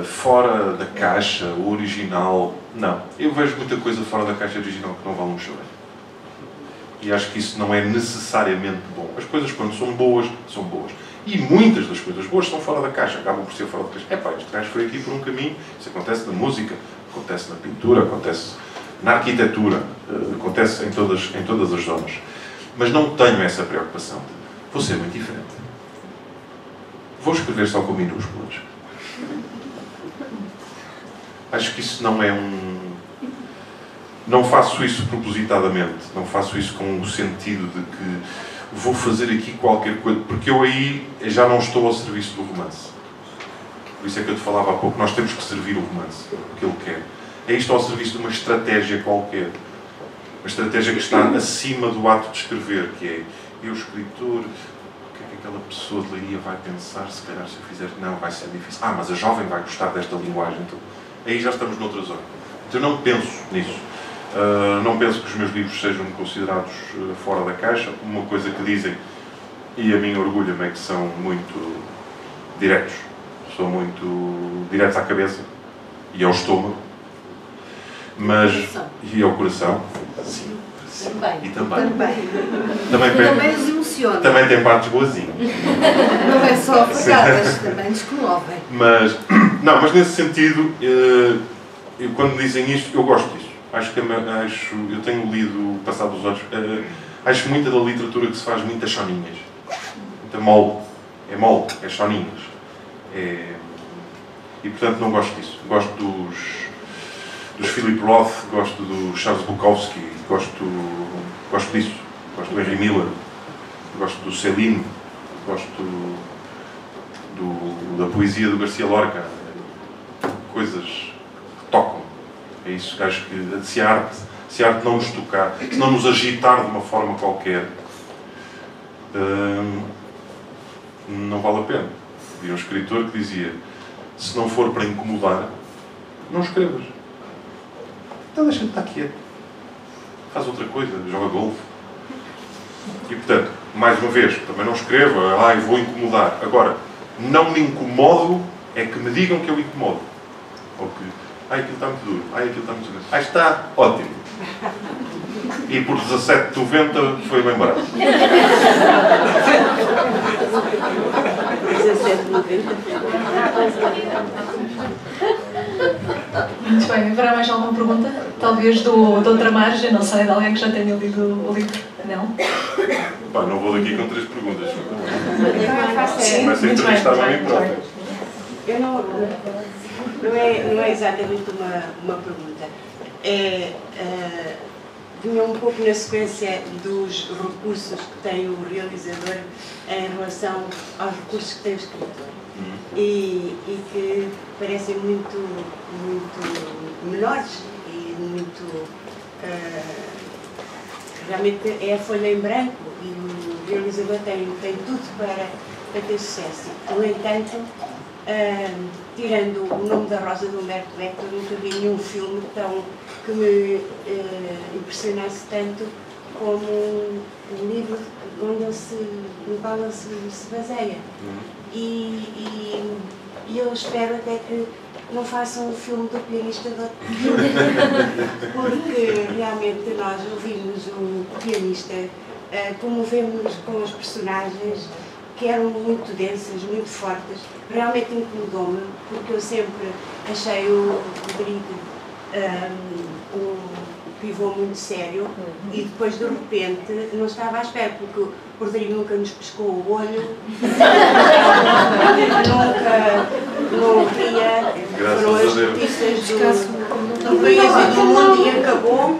fora da caixa, original. Não. Eu vejo muita coisa fora da caixa original que não vale um chaleiro. E acho que isso não é necessariamente bom. As coisas, quando são boas, são boas. E muitas das coisas boas são fora da caixa, acabam por ser fora da caixa. Este gajo foi aqui por um caminho. Isso acontece na música, acontece na pintura, acontece na arquitetura, acontece em todas as zonas. Mas não tenho essa preocupação. Vou ser muito diferente. Vou escrever só com minúsculas. Acho que isso não é um... Não faço isso propositadamente, não faço isso com o sentido de que vou fazer aqui qualquer coisa, porque eu aí já não estou ao serviço do romance. Por isso é que eu te falava há pouco, nós temos que servir o romance, o que ele quer. Aí estou ao serviço de uma estratégia qualquer. Uma estratégia que está acima do ato de escrever, que é, eu, escritor, o que é que aquela pessoa de leiria vai pensar, se calhar se eu fizer, não, vai ser difícil. Ah, mas a jovem vai gostar desta linguagem. Então, aí já estamos noutra zona. Então eu não penso nisso. Não penso que os meus livros sejam considerados fora da caixa. Uma coisa que dizem, e a mim orgulha-me, é que são muito diretos. São muito diretos à cabeça e ao estômago. Mas, e ao coração. Sim, sim. Também. E também. Também nos emociona. Também tem partes boazinhas. Não é só afogadas, também nos comovem. Mas, não, mas nesse sentido, eu, quando dizem isto, eu gosto disso. Eu tenho lido, passado os olhos, acho muita da literatura que se faz muitas choninhas. Muita mole. É mole, é choninhas. E portanto não gosto disso. Gosto dos Philip Roth, gosto do Charles Bukowski, gosto disso. Gosto do Henry Miller, gosto do Céline, gosto da poesia do Garcia Lorca. Coisas que tocam. É isso que acho que se a arte não nos tocar, se não nos agitar de uma forma qualquer, não vale a pena. Havia um escritor que dizia, se não for para incomodar, não escrevas. Então deixa-me estar quieto. Faz outra coisa, joga golfe. E portanto, mais uma vez, também não escreva, eu vou incomodar. Agora, não me incomodo, é que me digam que eu incomodo. Ou que, aquilo está muito duro, aquilo está muito duro. Está ótimo. E por 17,90 foi bem barato. 17,90. Muito bem, haverá mais alguma pergunta? Talvez de outra margem, não sei, de alguém que já tenha lido o livro? Não? Pá, não vou daqui com 3 perguntas. Sim, Começo a muito bem, entrevistar-me a mim muito próprio. bem. Eu não é exatamente uma pergunta. Vinha um pouco na sequência dos recursos que tem o realizador em relação aos recursos que tem o escritor. E que parecem muito menores e muito... realmente é a folha em branco e o realizador tem tudo para ter sucesso. No entanto, tirando O Nome da Rosa de Humberto Eco, eu nunca vi nenhum filme que me impressionasse tanto como um livro no qual ele se baseia. E eu espero até que não façam um filme do pianista do outro porque realmente nós ouvimos o pianista, comovemos com as personagens que eram muito densas, muito fortes. Realmente incomodou-me, porque eu sempre achei o Rodrigo um pivô muito sério e depois de repente não estava à espera, porque o Rodrigo nunca nos pescou o olho, não ria, foram as notícias do país e do mundo e acabou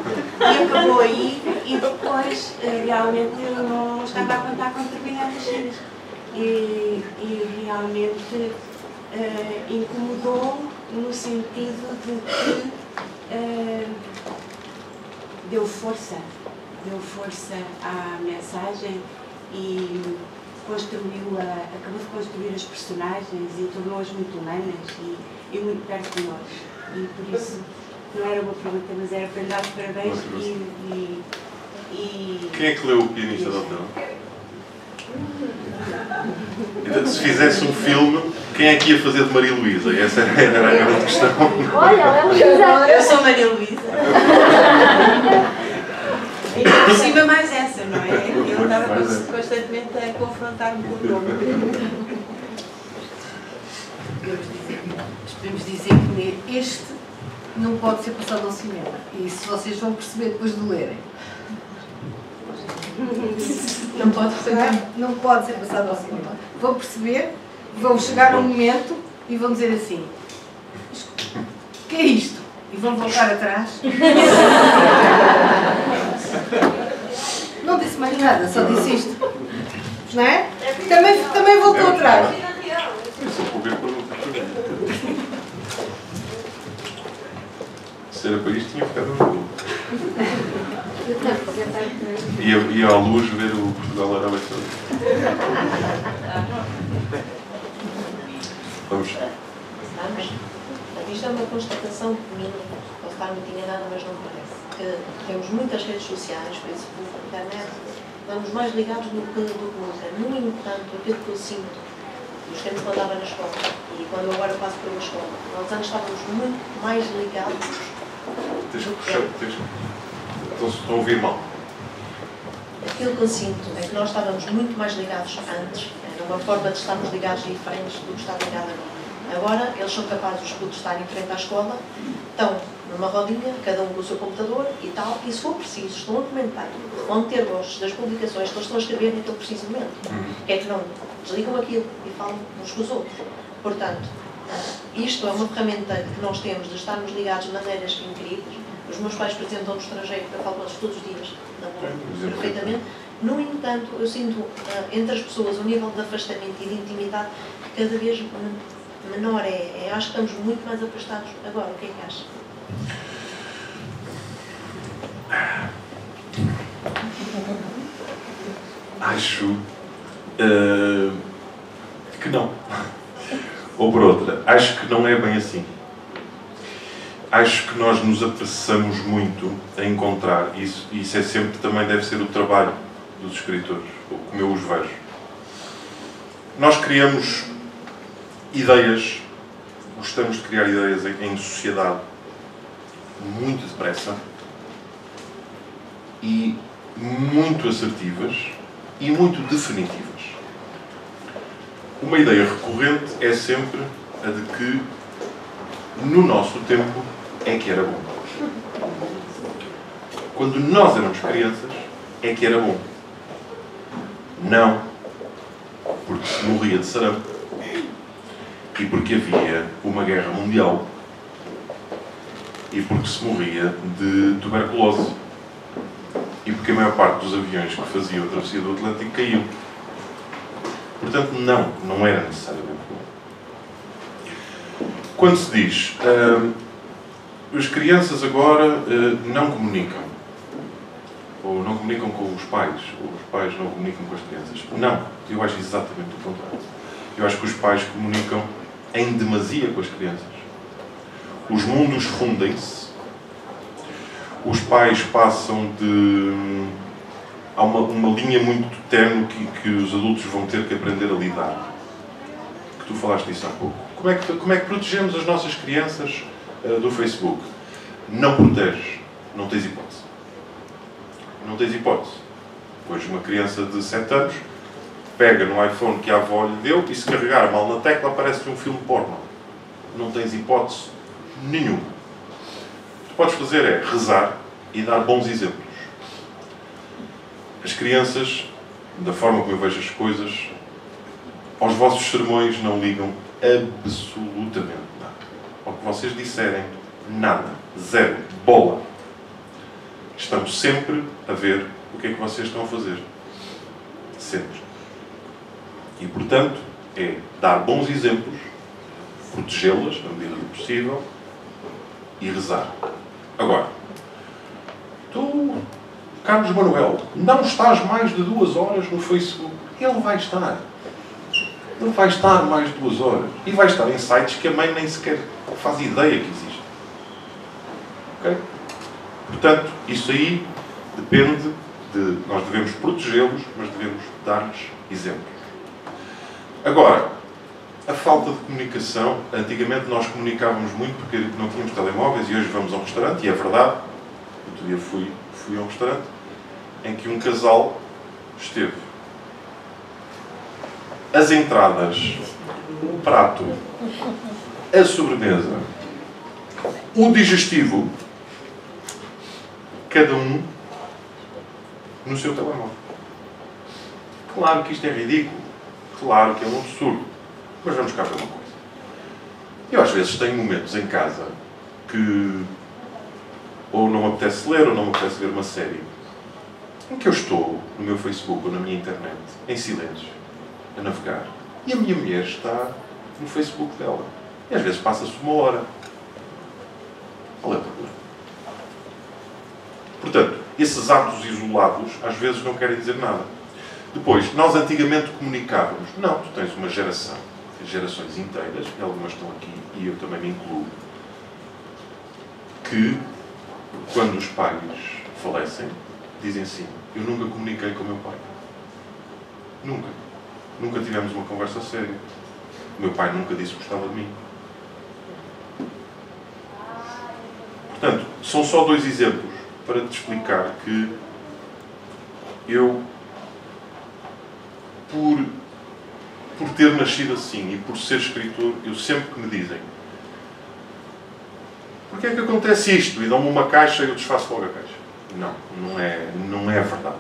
aí, e depois realmente não estava a contar com determinadas cenas e realmente incomodou no sentido de que deu força à mensagem e acabou de construir as personagens e tornou-as muito humanas e muito perto de nós. E por isso, não era uma pergunta, mas era para lhe dar os parabéns e... Quem é que leu O Pianista do Hotel? Então, se fizesse um filme, quem é que ia fazer de Maria Luísa? Essa era a grande questão. Olha, Eu sou Maria Luísa. E por cima mais essa, não é? Eu estava constantemente a confrontar-me com o nome. Podemos dizer que este não pode ser passado ao cinema. E isso vocês vão perceber depois de lerem. Não pode retentar. Não pode ser passado ao cinema. Vão perceber, vão chegar a um momento e vão dizer assim: o que que é isto? E vão voltar atrás. Não disse mais nada, só disse isto. Não é? Também voltou atrás. Se era para isto, tinha ficado no jogo. Ia à luz ver o Portugal Arábia Saudita. Vamos. Isto é uma constatação minha, posso estar muito enganada, mas não me parece. Que temos muitas redes sociais, Facebook, internet, estamos mais ligados do que nunca. No entanto, aquilo que eu sinto, os tempos que eu andava na escola, e quando eu agora passo pela escola, nós antes estávamos muito mais ligados. Estão a ouvir mal. Aquilo que eu sinto é que nós estávamos muito mais ligados antes, era uma forma de estarmos ligados diferentes do que está ligado agora. Agora, eles são capazes, os putos, de estar em frente à escola, estão numa rodinha, cada um com o seu computador e tal, e se for preciso, estão a comentar, vão ter gostos das publicações que eles estão a escrever naquele preciso momento. É que não desligam aquilo e falam uns com os outros. Portanto, isto é uma ferramenta que nós temos de estarmos ligados de maneiras incríveis. Os meus pais, por exemplo, estão no estrangeiro, eu falo com eles todos os dias, perfeitamente. No entanto, eu sinto entre as pessoas um nível de afastamento e de intimidade que cada vez menor é. Acho que estamos muito mais afastados agora. O que é que acha? Acho que não. Ou por outra, acho que não é bem assim. Acho que nós nos apressamos muito a encontrar, isso é sempre, também deve ser o trabalho dos escritores, ou como eu os vejo. Nós criamos ideias, gostamos de criar ideias em sociedade muito depressa e muito assertivas e muito definitivas. Uma ideia recorrente é sempre a de que no nosso tempo é que era bom. Quando nós éramos crianças é que era bom. Não porque se morria de sarampo e porque havia uma guerra mundial e porque se morria de tuberculose e porque a maior parte dos aviões que faziam a travessia do Atlântico caíam. Portanto, não era necessariamente bom. Quando se diz as crianças agora não comunicam, ou não comunicam com os pais, ou os pais não comunicam com as crianças. Não, eu acho exatamente o contrário. Eu acho que os pais comunicam em demasia com as crianças. Os mundos fundem-se, os pais passam de... Há uma linha muito tenue que os adultos vão ter que aprender a lidar. Que tu falaste disso há pouco. Como é que protegemos as nossas crianças do Facebook? Não proteges. Não tens hipótese. Não tens hipótese. Pois uma criança de 7 anos pega no iPhone que a avó lhe deu e se carregar mal na tecla aparece-lhe um filme porno. Não tens hipótese nenhuma. O que tu podes fazer é rezar e dar bons exemplos. As crianças, da forma como eu vejo as coisas, aos vossos sermões não ligam absolutamente nada. Ao que vocês disserem, nada. Zero. Bola. Estão sempre a ver o que é que vocês estão a fazer. Sempre. E, portanto, é dar bons exemplos, protegê-las, na medida do possível, e rezar. Agora, tu, Carlos Manuel, não estás mais de 2 horas no Facebook. Ele vai estar. Ele vai estar mais de 2 horas. E vai estar em sites que a mãe nem sequer faz ideia que existem. Ok? Portanto, isso aí depende de... Nós devemos protegê-los, mas devemos dar-lhes exemplos. Agora, a falta de comunicação. Antigamente nós comunicávamos muito porque não tínhamos telemóveis e hoje vamos a um restaurante, e é verdade. Outro dia fui a um restaurante em que um casal esteve. As entradas, o prato, a sobremesa, o digestivo, cada um no seu telemóvel. Claro que isto é ridículo. Claro que é um absurdo. Mas vamos cá ver uma coisa. Eu às vezes tenho momentos em casa que ou não me apetece ler ou não me apetece ver uma série, em que eu estou no meu Facebook ou na minha internet, em silêncio, a navegar, e a minha mulher está no Facebook dela. E às vezes passa-se 1 hora. Qual é o problema? Portanto, esses atos isolados às vezes não querem dizer nada. Depois, nós antigamente comunicávamos. Não, tu tens uma geração, gerações inteiras, e algumas estão aqui, e eu também me incluo, que quando os pais falecem, dizem assim: eu nunca comuniquei com o meu pai. Nunca. Nunca tivemos uma conversa séria. O meu pai nunca disse que gostava de mim. Portanto, são só 2 exemplos para te explicar que eu, por ter nascido assim e por ser escritor, eu sempre que me dizem: porquê é que acontece isto? E dão-me uma caixa e eu desfaço logo a caixa. Não é verdade.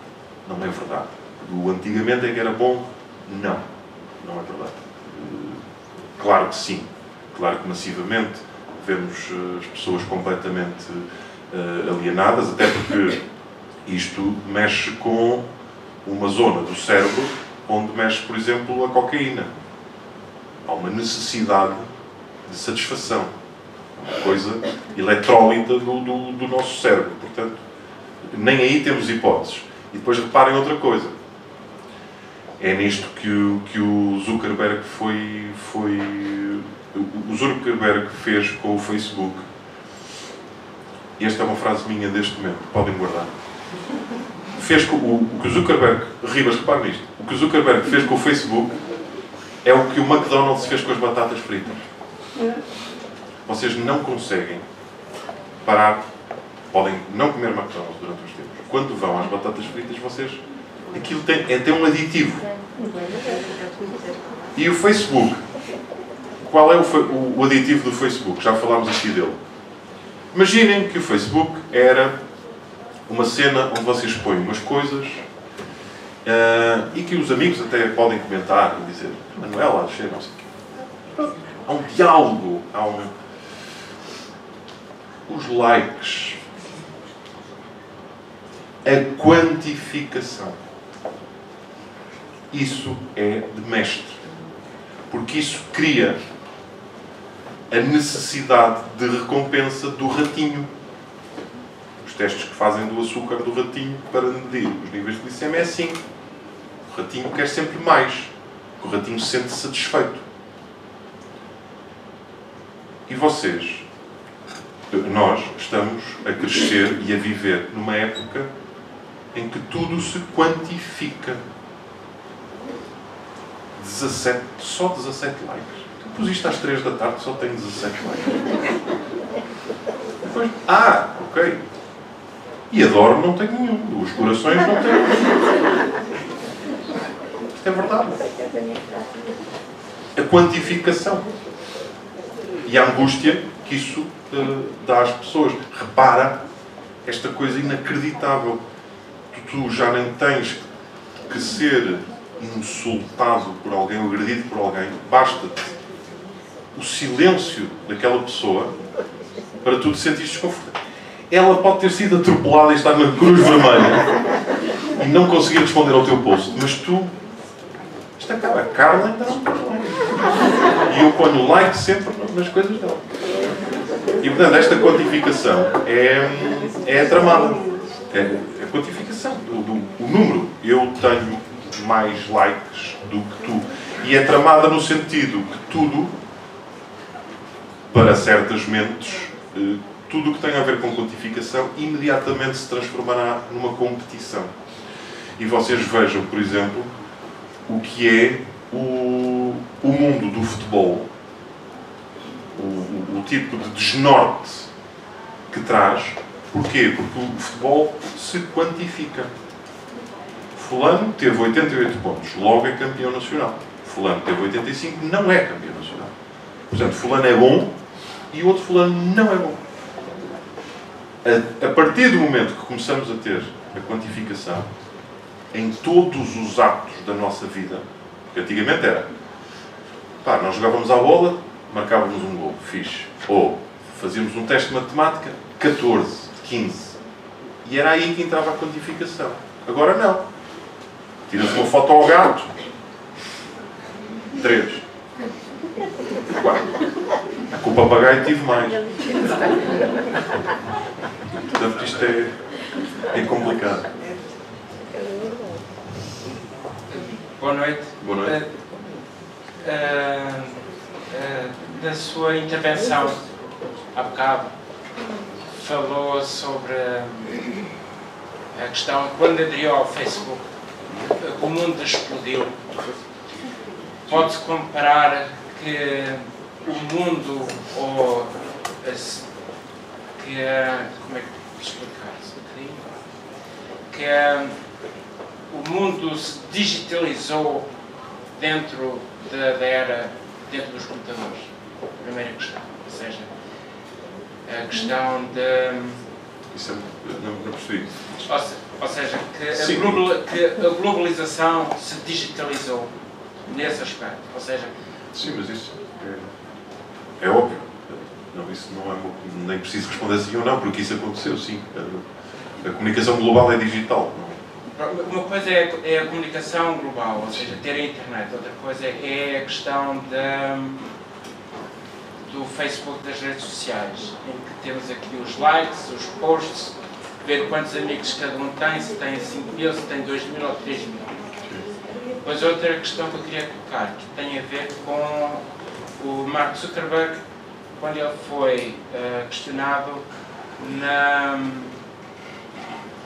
Não é verdade. O antigamente é que era bom. Não é verdade. Claro que sim. Claro que massivamente vemos as pessoas completamente alienadas, até porque isto mexe com uma zona do cérebro onde mexe, por exemplo, a cocaína. Há uma necessidade de satisfação. Uma coisa eletrólita do nosso cérebro. Portanto, nem aí temos hipóteses. E depois reparem outra coisa. É nisto que o Zuckerberg o Zuckerberg fez com o Facebook. E esta é uma frase minha deste momento, podem guardar. O que o Zuckerberg, Ribas, repare nisto, o que o Zuckerberg fez com o Facebook é o que o McDonald's fez com as batatas fritas. Vocês não conseguem parar, podem não comer McDonald's durante uns tempos. Quando vão às batatas fritas, aquilo tem um aditivo. E o Facebook, qual é o aditivo do Facebook? Já falámos aqui dele. Imaginem que o Facebook era uma cena onde vocês põem umas coisas e que os amigos até podem comentar e dizer: Manuela, achei não sei o quê. Há um diálogo, os likes, a quantificação. Isso é de mestre. Porque isso cria a necessidade de recompensa do ratinho. Os testes que fazem do açúcar do ratinho para medir os níveis de glicemia é assim. O ratinho quer sempre mais. O ratinho se sente satisfeito. E vocês, nós, estamos a crescer e a viver numa época em que tudo se quantifica. Só 17 likes. Tu pusiste às 3 da tarde, só tenho 17 likes. Depois, ok. E adoro, não tenho nenhum. Os corações não tenho. Isto é verdade. A quantificação. E a angústia que isso dá às pessoas. Repara esta coisa inacreditável. Tu já nem tens que ser insultado por alguém ou agredido por alguém. Basta-te o silêncio daquela pessoa para tu te sentires desconfortável. Ela pode ter sido atropelada e estar na cruz vermelha e não conseguir responder ao teu post, mas tu... Isto acaba. A Carla ainda não põe like. E eu ponho like sempre nas coisas dela. E portanto esta quantificação é tramada. É a quantificação o número. Eu tenho mais likes do que tu. E é tramada no sentido que tudo, para certas mentes, tudo o que tem a ver com quantificação imediatamente se transformará numa competição. E vocês vejam, por exemplo, o que é o mundo do futebol, o tipo de desnorte que traz. Porquê? Porque o futebol se quantifica. Fulano teve 88 pontos, logo é campeão nacional. Fulano teve 85, não é campeão nacional. Portanto, fulano é bom e o outro fulano não é bom. A partir do momento que começamos a ter a quantificação em todos os atos da nossa vida, porque antigamente era, nós jogávamos à bola, marcávamos um gol, fixe. Ou fazíamos um teste de matemática, 14 de 15. E era aí que entrava a quantificação. Agora não. Tira-se uma foto ao gato. 3. 4. Com o papagaio tive mais. Portanto, isto é complicado. Boa noite. Boa noite. Da sua intervenção há bocado, falou sobre a questão, quando aderiu ao Facebook, o mundo explodiu. Pode-se comparar que o mundo, ou como é que explicar-se? Que o mundo se digitalizou dentro dentro dos computadores. Primeira questão. Ou seja, a questão de... Isso não percebi. Ou seja, que a globalização se digitalizou nesse aspecto. Ou seja... Sim, mas isso é óbvio. Não, isso não é... Nem preciso responder sim ou não, porque isso aconteceu, sim. A comunicação global é digital. Uma coisa é a comunicação global, ou seja, ter a internet. Outra coisa é a questão do Facebook, das redes sociais, em que temos aqui os likes, os posts, ver quantos amigos cada um tem, se tem 5 mil, se tem 2 mil ou 3 mil. Depois outra questão que eu queria colocar, que tem a ver com o Mark Zuckerberg, quando ele foi questionado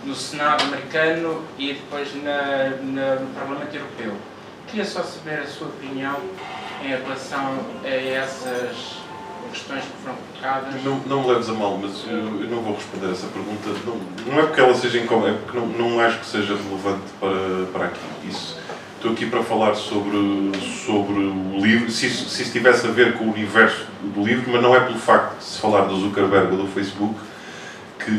no Senado americano e depois no Parlamento Europeu. Queria só saber a sua opinião em relação a essas questões que foram colocadas. Não me leves a mal, mas eu não vou responder essa pergunta. Não é porque ela seja incómoda, é porque não acho que seja relevante para aqui. Estou aqui para falar sobre o livro, se isso tivesse a ver com o universo do livro, mas não é pelo facto de se falar do Zuckerberg ou do Facebook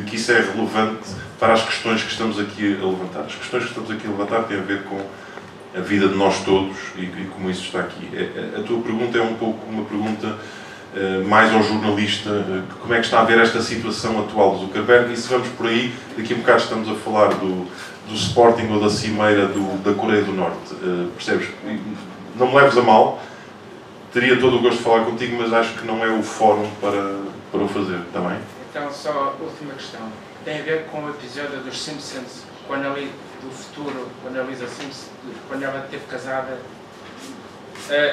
que isso é relevante para as questões que estamos aqui a levantar. As questões que estamos aqui a levantar têm a ver com a vida de nós todos e como isso está aqui. A tua pergunta é um pouco uma pergunta mais ao jornalista, como é que está a ver esta situação atual do Zuckerberg, e se vamos por aí, daqui a um bocado estamos a falar do Sporting ou da cimeira da Coreia do Norte, percebes? Não me leves a mal, teria todo o gosto de falar contigo, mas acho que não é o fórum para o fazer, está bem? Então, só a última questão, tem a ver com o episódio dos Simpsons, do futuro, quando a Lisa Simpson, quando ela esteve casada,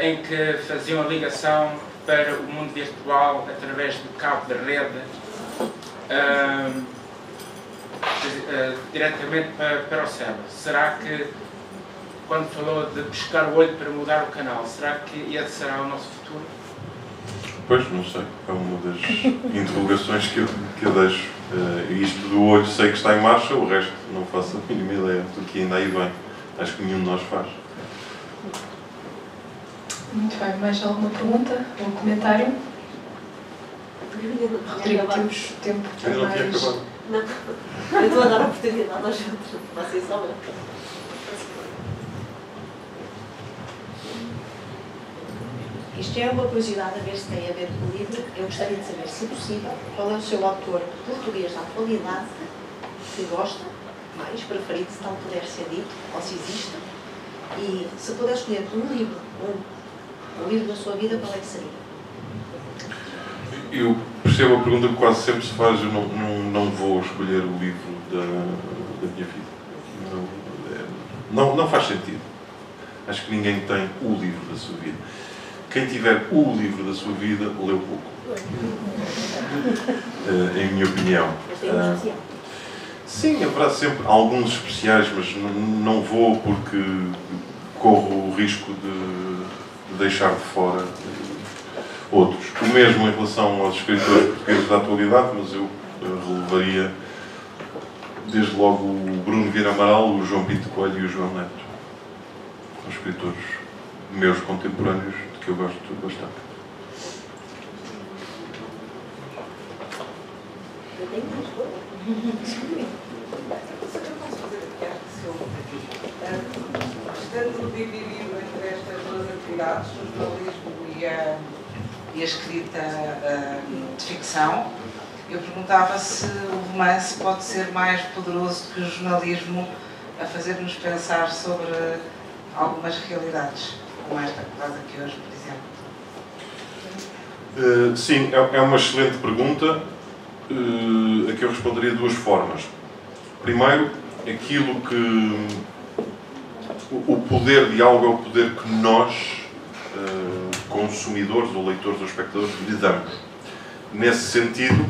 em que faziam a ligação para o mundo virtual através do cabo de rede, diretamente para o cérebro. Será que, quando falou de pescar o olho para mudar o canal, será que esse será o nosso futuro? Pois, não sei. É uma das interrogações que eu deixo. Isto do olho sei que está em marcha, o resto não faço a mínima ideia, porque ainda aí vem. Acho que nenhum de nós faz. Muito bem. Mais alguma pergunta ou comentário? Rodrigo, temos tempo para ainda não tinha mais... acabado. Não, eu estou a dar a oportunidade aos outros. Vocês sobram. Isto é uma curiosidade a ver se tem a ver com o livro. Eu gostaria de saber, se possível, qual é o seu autor português da atualidade que gosta, mais preferido, se tal puder ser dito, ou se existe, e se puder escolher um livro, um livro da sua vida, qual é que seria? Eu percebo a pergunta que quase sempre se faz, eu não vou escolher o livro da minha vida. Não faz sentido. Acho que ninguém tem o livro da sua vida. Quem tiver o livro da sua vida, leu pouco. Em minha opinião. Mas tem um especial? Sim, haverá sempre alguns especiais, mas não vou porque corro o risco de deixar de fora outros. O mesmo em relação aos escritores portugueses da atualidade, mas eu relevaria desde logo o Bruno Vieira Amaral, o João Pinto Coelho e o João Neto. São escritores meus contemporâneos de que eu gosto bastante. Eu tenho mais coisa. Estando dividido entre estas duas atividades, o jornalismo e a escrita de ficção, eu perguntava se o romance pode ser mais poderoso que o jornalismo a fazer-nos pensar sobre algumas realidades, como esta que faz aqui hoje, por exemplo. Sim, é uma excelente pergunta, a que eu responderia de duas formas. Primeiro, aquilo que o poder de algo é o poder que nós, consumidores ou leitores ou espectadores, lhe damos. Nesse sentido,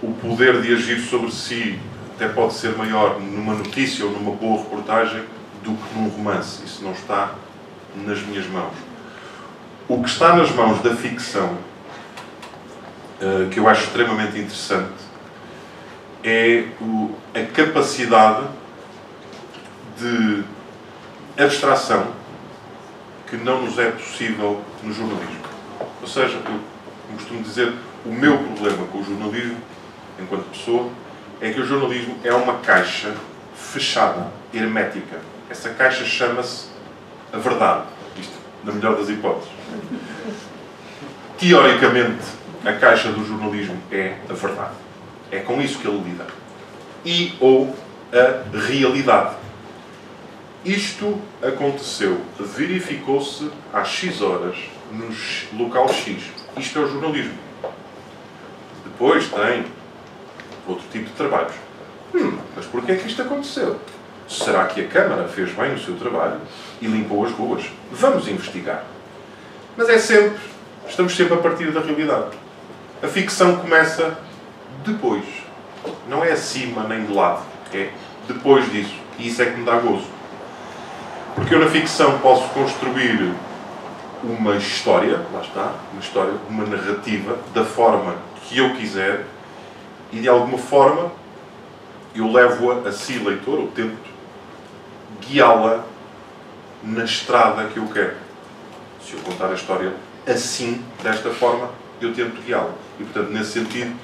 o poder de agir sobre si até pode ser maior numa notícia ou numa boa reportagem do que num romance. Isso não está nas minhas mãos. O que está nas mãos da ficção, que eu acho extremamente interessante, é a capacidade de abstração que não nos é possível no jornalismo. Ou seja, eu costumo dizer, o meu problema com o jornalismo, enquanto pessoa, é que o jornalismo é uma caixa fechada, hermética. Essa caixa chama-se a verdade. Isto, na melhor das hipóteses. Teoricamente, a caixa do jornalismo é a verdade. É com isso que ele lida. E ou a realidade. Isto aconteceu, verificou-se às X horas, no local X. Isto é o jornalismo. Depois tem outro tipo de trabalhos. Mas porquê é que isto aconteceu? Será que a Câmara fez bem o seu trabalho e limpou as ruas? Vamos investigar. Mas é sempre, estamos sempre a partir da realidade. A ficção começa depois. Não é acima nem de lado. É depois disso. E isso é que me dá gozo. Porque eu na ficção posso construir uma história, lá está, uma história, uma narrativa, da forma que eu quiser, e de alguma forma eu levo-a a si, leitor, ou tento guiá-la na estrada que eu quero. Se eu contar a história assim, desta forma, eu tento guiá-la. E, portanto, nesse sentido,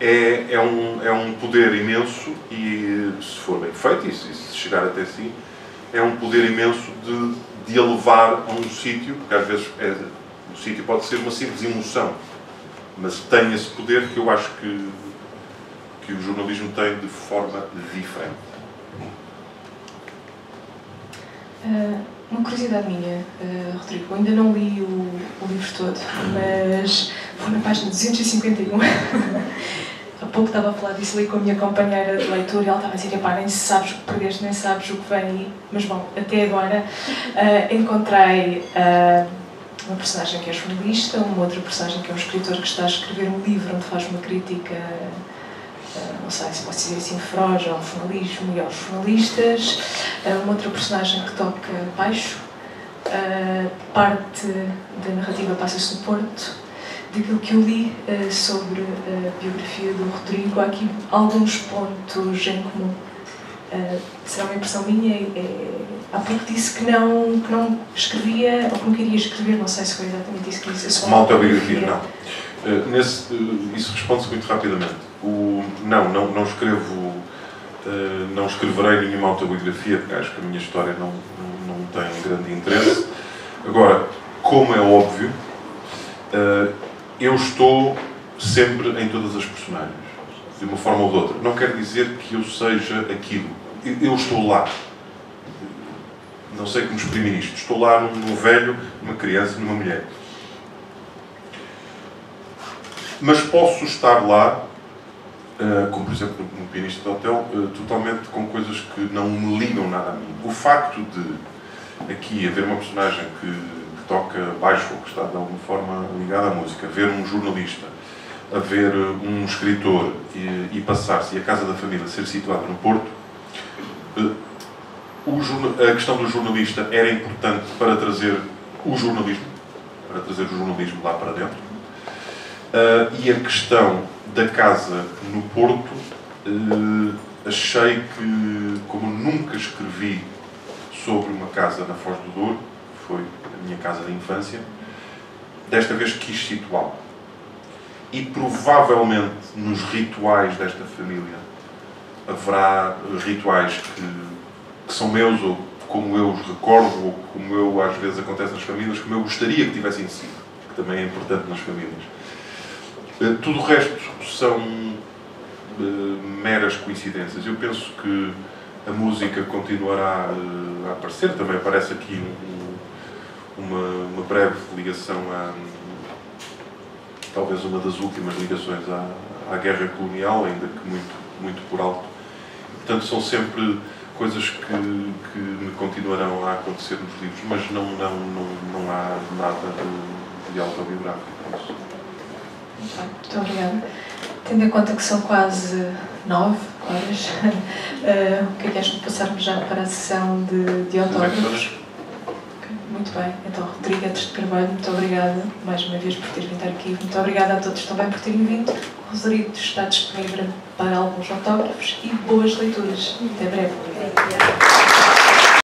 é um poder imenso e, se for bem feito, e se chegar até si, é um poder imenso de a levar a um sítio, porque às vezes o sítio pode ser uma simples emoção, mas tem esse poder que eu acho que o jornalismo tem de forma diferente. Uma curiosidade minha, Rodrigo, eu ainda não li o livro todo, mas vou na página 251. Há pouco estava a falar disso ali com a minha companheira de leitura e ela estava a dizer, nem sabes o que perdeste, nem sabes o que vem aí. Mas bom, até agora encontrei uma personagem que é jornalista, uma outra personagem que é um escritor que está a escrever um livro onde faz uma crítica, não sei se posso dizer assim, feroz ao jornalismo e aos jornalistas, uma outra personagem que toca baixo, parte da narrativa passa-se no Porto. Daquilo que eu li sobre a biografia do Rodrigo, há aqui alguns pontos em comum. Será uma impressão minha? Há pouco disse que não escrevia, ou que não queria escrever, não sei se foi exatamente isso que disse. Uma autobiografia, não. Isso responde-se muito rapidamente. Não escrevo, não escreverei nenhuma autobiografia, porque acho que a minha história não tem grande interesse. Agora, como é óbvio, eu estou sempre em todas as personagens, de uma forma ou de outra. Não quer dizer que eu seja aquilo. Eu estou lá. Não sei como exprimir isto. Estou lá num velho, numa criança, numa mulher. Mas posso estar lá, como por exemplo no pianista de hotel, totalmente com coisas que não me ligam nada a mim. O facto de aqui haver uma personagem que toca baixo ou que está de alguma forma ligada à música, ver um jornalista, a ver um escritor e passar-se, e a casa da família ser situada no Porto, a questão do jornalista era importante para trazer o jornalismo lá para dentro, e a questão da casa no Porto, achei que, como nunca escrevi sobre uma casa na Foz do Douro, que foi a minha casa de infância, desta vez quis situá-la. E provavelmente nos rituais desta família haverá rituais que são meus, ou como eu os recordo, ou como eu às vezes acontece nas famílias, como eu gostaria que tivessem sido. que também é importante nas famílias. Tudo o resto são meras coincidências. Eu penso que a música continuará a aparecer, também aparece aqui uma breve ligação talvez uma das últimas ligações à guerra colonial, ainda que muito por alto. Portanto, são sempre coisas que me continuarão a acontecer nos livros, mas não há nada de autobiográfico. Muito obrigada. Tendo em conta que são quase 9 horas, o que é que acham de passarmos já para a sessão de autógrafos? Muito bem. Então, Rodrigo Etes de Carvalho, muito obrigada mais uma vez por ter vindo aqui. Muito obrigada a todos também por terem vindo. O Rodrigo está disponível para alguns autógrafos e boas leituras. Até breve.